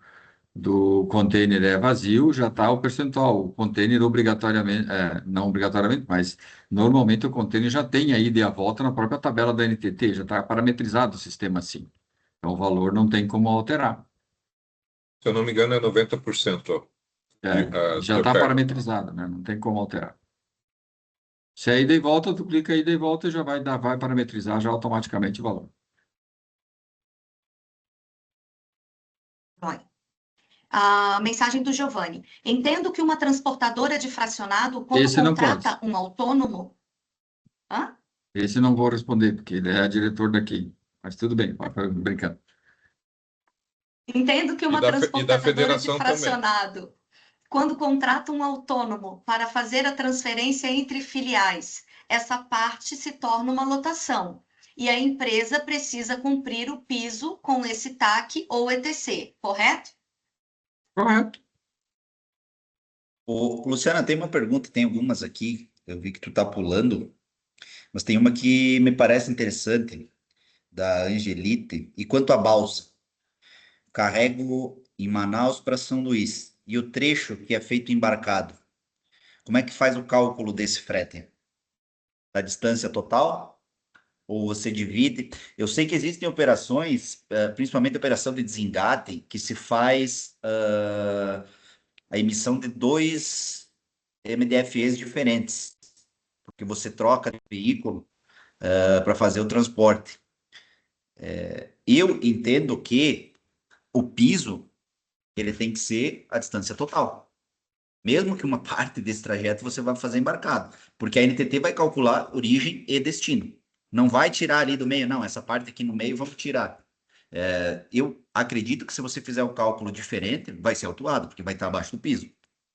container é vazio, já está o percentual. O container obrigatoriamente, não obrigatoriamente, mas normalmente o container já tem a ida e a volta na própria tabela da NTT, já está parametrizado o sistema assim. Então o valor não tem como alterar. Se eu não me engano, é 90%. Já está parametrizado, né? Não tem como alterar. Se é ida e volta, tu clica ida e volta e já vai parametrizar já automaticamente o valor. Vai. A mensagem do Giovanni. Entendo que uma transportadora de fracionado, quando Esse não contrata pode. um autônomo... Hã? Esse não vou responder, porque ele é diretor daqui. Mas tudo bem, vai brincando. Entendo que uma E da transportadora de federação também. fracionado, quando contrata um autônomo para fazer a transferência entre filiais, essa parte se torna uma lotação. E a empresa precisa cumprir o piso com esse TAC ou ETC, correto? Correto. Luciana, tem uma pergunta, tem algumas aqui, eu vi que tu tá pulando, mas tem uma que me parece interessante, da Angelite. E quanto à balsa? Carrego em Manaus para São Luís. E o trecho que é feito embarcado, como é que faz o cálculo desse frete? Da distância total? Ou você divide? Eu sei que existem operações, principalmente a operação de desengate, que se faz a emissão de 2 MDFEs diferentes, porque você troca de veículo para fazer o transporte. Eu entendo que o piso ele tem que ser a distância total. Mesmo que uma parte desse trajeto você vai fazer embarcado, porque a NTT vai calcular origem e destino. Não vai tirar ali do meio, não, essa parte aqui no meio vamos tirar. Eu acredito que se você fizer o cálculo diferente, vai ser autuado, porque vai estar abaixo do piso.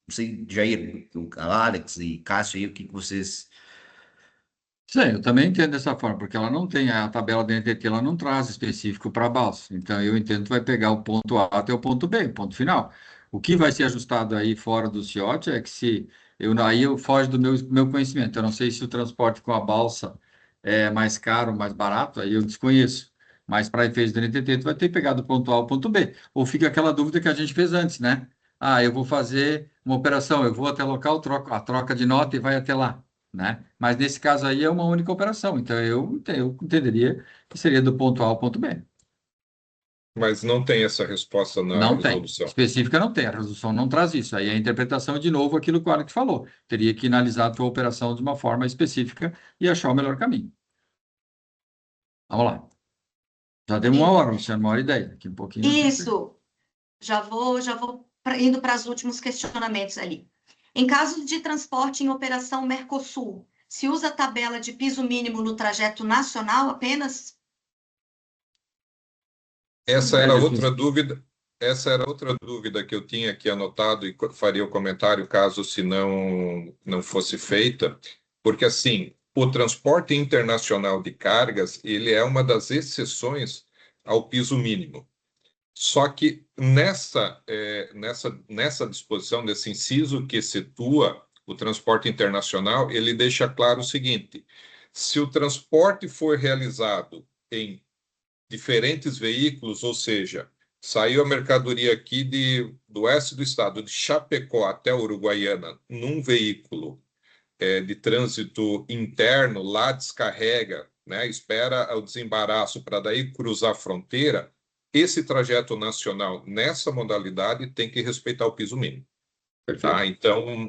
Não sei, Jair, o Alex e Cássio aí, o que vocês... Sim, eu também entendo dessa forma, porque ela não tem a tabela da NTT, ela não traz específico para a balsa. Então, eu entendo que vai pegar o ponto A até o ponto B, o ponto final. O que vai ser ajustado aí fora do CIOT é que se aí eu foge do meu conhecimento. Eu não sei se o transporte com a balsa é mais caro, mais barato, aí eu desconheço. Mas para efeitos da NTT, tu vai ter que pegar do ponto A ao ponto B. Ou fica aquela dúvida que a gente fez antes, né? Ah, eu vou fazer uma operação, eu vou até local, troco a troca de nota e vai até lá, né? Mas nesse caso aí é uma única operação, então eu entenderia que seria do ponto A ao ponto B. Mas não tem essa resposta na Não tem. resolução. Específica não tem, a resolução não traz isso. Aí a interpretação, de novo, aquilo que o Alex falou. Teria que analisar a tua operação de uma forma específica e achar o melhor caminho. Vamos lá. Já deu uma hora, Luciano, 1h10. Daqui um pouquinho. Isso. Já vou indo para os últimos questionamentos ali. Em caso de transporte em operação Mercosul, se usa a tabela de piso mínimo no trajeto nacional apenas? Essa era outra dúvida que eu tinha aqui anotado e faria o comentário caso se não fosse feita, porque assim, o transporte internacional de cargas, ele é uma das exceções ao piso mínimo. Só que nessa disposição, nesse inciso que situa o transporte internacional, ele deixa claro o seguinte: se o transporte for realizado em diferentes veículos, ou seja, saiu a mercadoria aqui do oeste do estado, de Chapecó até Uruguaiana, num veículo de trânsito interno, lá descarrega, né, espera o desembaraço para daí cruzar a fronteira, esse trajeto nacional nessa modalidade tem que respeitar o piso mínimo. Tá? Então,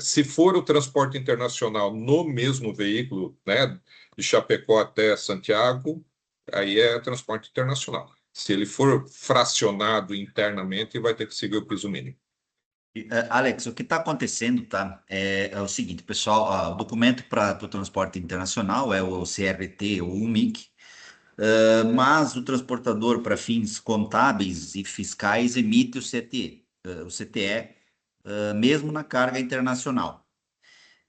se for o transporte internacional no mesmo veículo, né, de Chapecó até Santiago, aí é transporte internacional. Se ele for fracionado internamente, vai ter que seguir o piso mínimo. Alex, o que está acontecendo, tá? É o seguinte, pessoal, o documento para o transporte internacional é o CRT ou o MIC, mas o transportador, para fins contábeis e fiscais, emite o CTE, mesmo na carga internacional.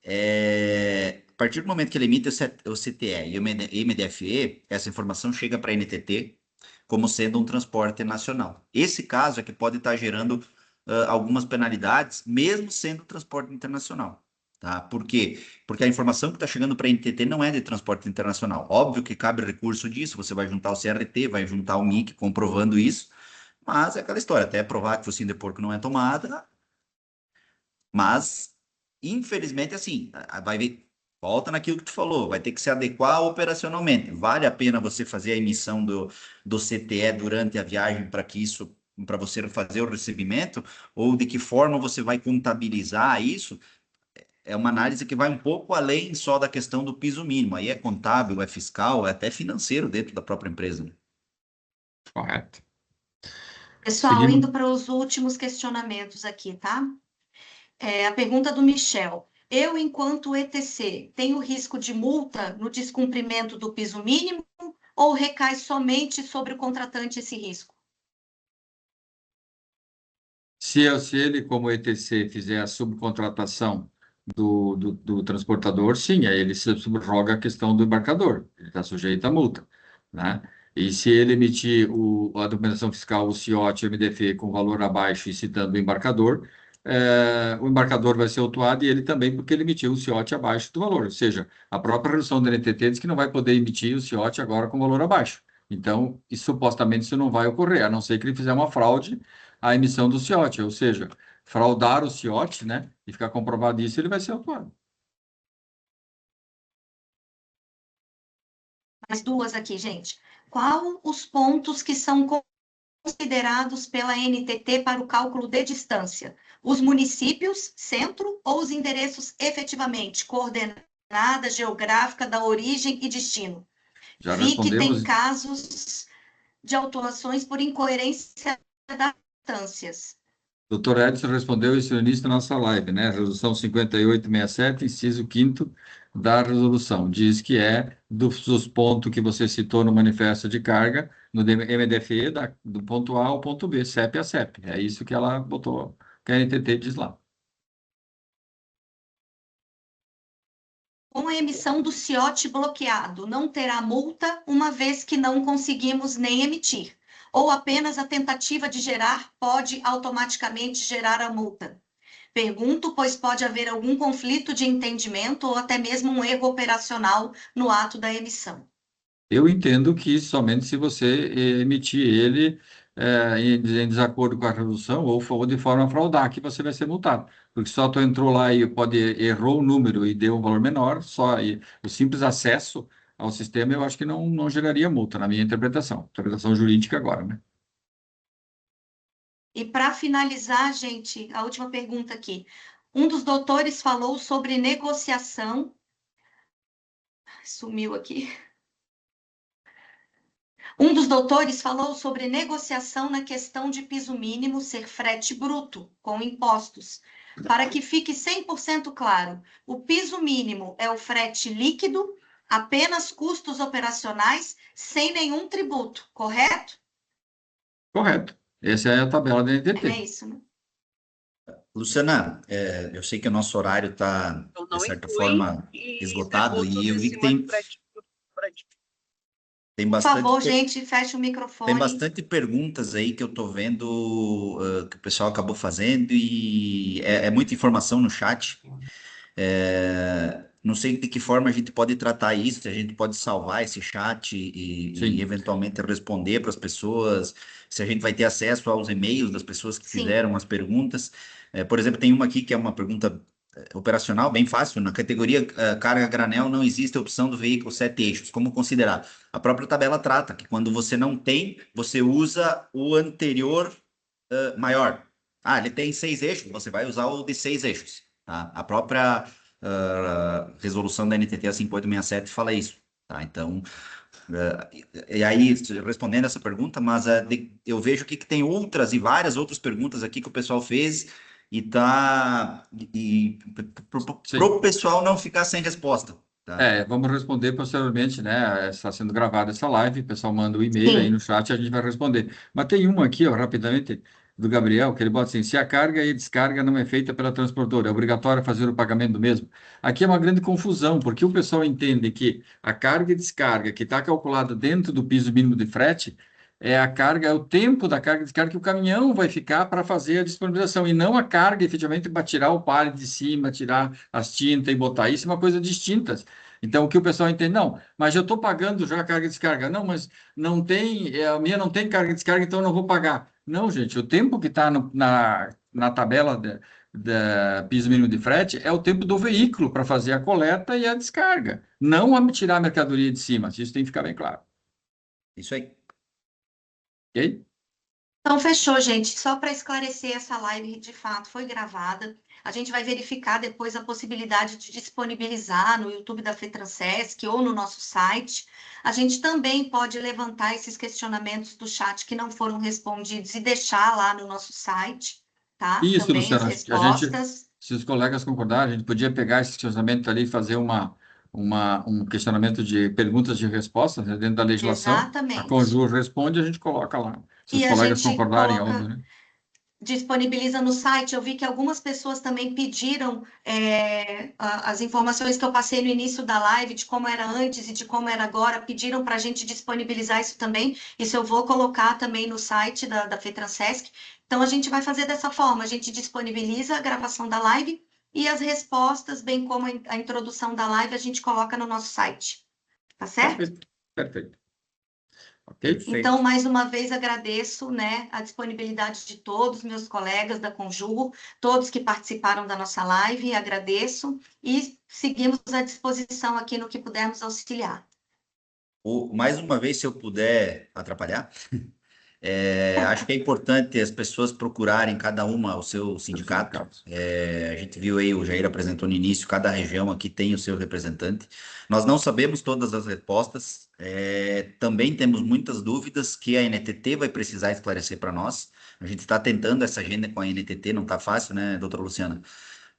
A partir do momento que ele emite o CTE e o MDFE, essa informação chega para a NTT como sendo um transporte nacional. Esse caso é que pode estar gerando algumas penalidades, mesmo sendo transporte internacional. Tá? Por quê? Porque a informação que está chegando para a NTT não é de transporte internacional. Óbvio que cabe recurso disso, você vai juntar o CRT, vai juntar o MIC comprovando isso, mas é aquela história, até provar que o focinho de porco não é tomada, mas, infelizmente, assim, vai ver, volta naquilo que tu falou, vai ter que se adequar operacionalmente. Vale a pena você fazer a emissão do CTE durante a viagem para você fazer o recebimento, ou de que forma você vai contabilizar isso? É uma análise que vai um pouco além só da questão do piso mínimo. Aí é contábil, é fiscal, é até financeiro dentro da própria empresa, né? Correto. Pessoal, Seguimos. indo para os últimos questionamentos aqui, tá? A pergunta do Michel. Eu, enquanto ETC, tenho risco de multa no descumprimento do piso mínimo ou recai somente sobre o contratante esse risco? Se ele, como ETC, fizer a subcontratação do transportador, sim, aí ele se subroga a questão do embarcador, ele está sujeito à multa, né? E se ele emitir a documentação fiscal, o CIOT, o MDF, com valor abaixo e citando o embarcador vai ser autuado e ele também, porque ele emitiu o CIOT abaixo do valor, ou seja, a própria redução da NTT diz que não vai poder emitir o CIOT agora com valor abaixo. Então, supostamente isso não vai ocorrer, a não ser que ele fizer uma fraude à emissão do CIOT, ou seja, fraudar o CIOT, né, e ficar comprovado isso, ele vai ser autuado. Mais duas aqui, gente. Qual os pontos que são considerados pela NTT para o cálculo de distância? Os municípios, centro ou os endereços efetivamente, coordenada geográfica da origem e destino? Já Vi que tem respondemos. casos de autuações por incoerência das distâncias. Doutor Edson respondeu isso no início da nossa live, né? Resolução 5867, inciso 5º da resolução. Diz que é dos pontos que você citou no manifesto de carga, no MDFE, do ponto A ao ponto B, CEP a CEP. É isso que ela botou, que a NTT diz lá. Com a emissão do CIOT bloqueado, não terá multa, uma vez que não conseguimos nem emitir. Ou apenas a tentativa de gerar pode automaticamente gerar a multa? Pergunto, pois pode haver algum conflito de entendimento ou até mesmo um erro operacional no ato da emissão. Eu entendo que somente se você emitir ele em desacordo com a resolução ou de forma a fraudar, que você vai ser multado. Porque só tu entrou lá e errou o número e deu um valor menor, o simples acesso ao sistema, eu acho que não geraria multa, na minha interpretação jurídica agora, né? E para finalizar, gente, a última pergunta aqui. Um dos doutores falou sobre negociação. Sumiu aqui. Um dos doutores falou sobre negociação na questão de piso mínimo ser frete bruto, com impostos. Para que fique 100% claro, o piso mínimo é o frete líquido, apenas custos operacionais, sem nenhum tributo, correto? Correto. Essa é a tabela da NTT. É isso, né? Luciana, eu sei que o nosso horário está, de certa forma, esgotado, e eu vi que tem Por bastante... favor, gente, feche o microfone. Tem bastante perguntas aí que eu estou vendo que o pessoal acabou fazendo e é muita informação no chat. Não sei de que forma a gente pode tratar isso, se a gente pode salvar esse chat e eventualmente responder para as pessoas, se a gente vai ter acesso aos e-mails das pessoas que fizeram as perguntas. Por exemplo, tem uma aqui que é uma pergunta operacional, bem fácil. Na categoria carga granel não existe a opção do veículo 7 eixos. Como considerar? A própria tabela trata que quando você não tem, você usa o anterior maior. Ele tem 6 eixos, você vai usar o de 6 eixos. Tá? A própria resolução da NTT 5867 fala isso. Tá? Então, e aí, respondendo essa pergunta, mas eu vejo aqui que tem outras e várias outras perguntas aqui que o pessoal fez e para o pessoal não ficar sem resposta. Tá? Vamos responder posteriormente, né? Está sendo gravada essa live, o pessoal manda um e-mail aí no chat e a gente vai responder. Mas tem uma aqui, ó, rapidamente, do Gabriel, que ele bota assim: se a carga e descarga não é feita pela transportadora, é obrigatório fazer o pagamento do mesmo? Aqui é uma grande confusão, porque o pessoal entende que a carga e descarga que está calculada dentro do piso mínimo de frete é a carga, é o tempo da carga e descarga que o caminhão vai ficar para fazer a disponibilização, e não a carga, efetivamente, para tirar o pallet de cima, tirar as tintas e botar. Isso é uma coisa distinta. Então, o que o pessoal entende, não, mas eu estou pagando já a carga e descarga. Não, mas não tem, a minha não tem carga e descarga, então eu não vou pagar. Não, gente, o tempo que está na tabela da piso mínimo de frete é o tempo do veículo para fazer a coleta e a descarga, não a tirar a mercadoria de cima. Isso tem que ficar bem claro. Isso aí. Ok? Então, fechou, gente. Só para esclarecer, essa live de fato foi gravada. A gente vai verificar depois a possibilidade de disponibilizar no YouTube da FETRANSESC ou no nosso site. A gente também pode levantar esses questionamentos do chat que não foram respondidos e deixar lá no nosso site, tá? Isso, Também as Luciana, respostas. se os colegas concordarem, a gente podia pegar esse questionamento ali e fazer um questionamento de perguntas e respostas, né, dentro da legislação. A Exatamente. Conjur responde, a gente coloca lá. Se os E a colegas gente concordarem, coloca, óbvio, né? disponibiliza no site. Eu vi que algumas pessoas também pediram as informações que eu passei no início da live, de como era antes e de como era agora, pediram para a gente disponibilizar isso também. Isso eu vou colocar também no site da FETRANSESC. Então, a gente vai fazer dessa forma, a gente disponibiliza a gravação da live e as respostas, bem como a introdução da live, a gente coloca no nosso site. Tá certo? Perfeito, perfeito. Ok? Perfeito. Então, mais uma vez, agradeço, né, a disponibilidade de todos, meus colegas da Conjur, todos que participaram da nossa live, agradeço, e seguimos à disposição aqui no que pudermos auxiliar. Mais uma vez, se eu puder atrapalhar, acho que é importante as pessoas procurarem cada uma o seu sindicato. A gente viu aí, o Jair apresentou no início, cada região aqui tem o seu representante. Nós não sabemos todas as respostas, também temos muitas dúvidas que a NTT vai precisar esclarecer para nós. A gente está tentando essa agenda com a NTT, não está fácil, né, doutora Luciana?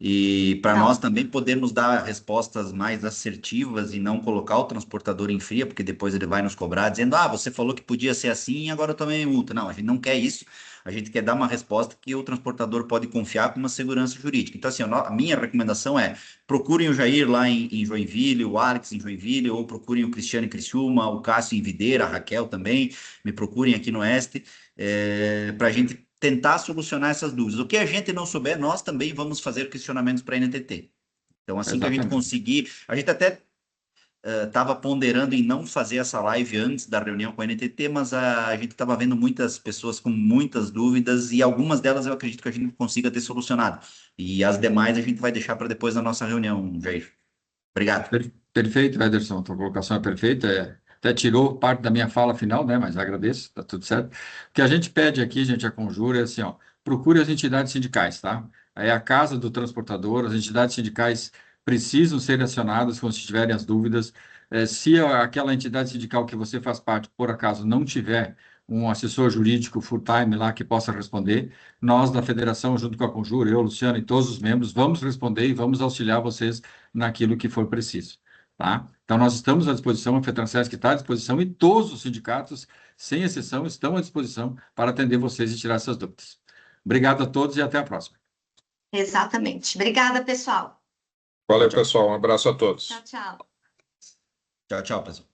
E para Não. nós também podermos dar respostas mais assertivas e não colocar o transportador em fria, porque depois ele vai nos cobrar dizendo, você falou que podia ser assim e agora eu tomei multa. Não, a gente não quer isso. A gente quer dar uma resposta que o transportador pode confiar com uma segurança jurídica. Então, assim, a minha recomendação é procurem o Jair lá em Joinville, o Alex em Joinville, ou procurem o Cristiano em Criciúma, o Cássio em Videira, a Raquel também, me procurem aqui no Oeste, para a gente tentar solucionar essas dúvidas. O que a gente não souber, nós também vamos fazer questionamentos para a NTT. Então, assim que a gente conseguir... A gente até estava ponderando em não fazer essa live antes da reunião com a NTT, mas a gente estava vendo muitas pessoas com muitas dúvidas e algumas delas eu acredito que a gente consiga ter solucionado. E as demais a gente vai deixar para depois da nossa reunião, Jair. Obrigado. Perfeito, Ederson. Tua colocação é perfeita. Até tirou parte da minha fala final, né? Mas agradeço, está tudo certo. O que a gente pede aqui, gente, a Conjur, é assim, ó, procure as entidades sindicais, tá? É a casa do transportador, as entidades sindicais precisam ser acionadas quando tiverem as dúvidas. Se aquela entidade sindical que você faz parte, por acaso, não tiver um assessor jurídico full-time lá que possa responder, nós da federação, junto com a Conjur, eu, Luciano e todos os membros, vamos responder e vamos auxiliar vocês naquilo que for preciso. Tá? Então, nós estamos à disposição, a FETRANSESC está à disposição e todos os sindicatos, sem exceção, estão à disposição para atender vocês e tirar essas dúvidas. Obrigado a todos e até a próxima. Exatamente. Obrigada, pessoal. Valeu, pessoal. Um abraço a todos. Tchau, tchau. Tchau, tchau, pessoal.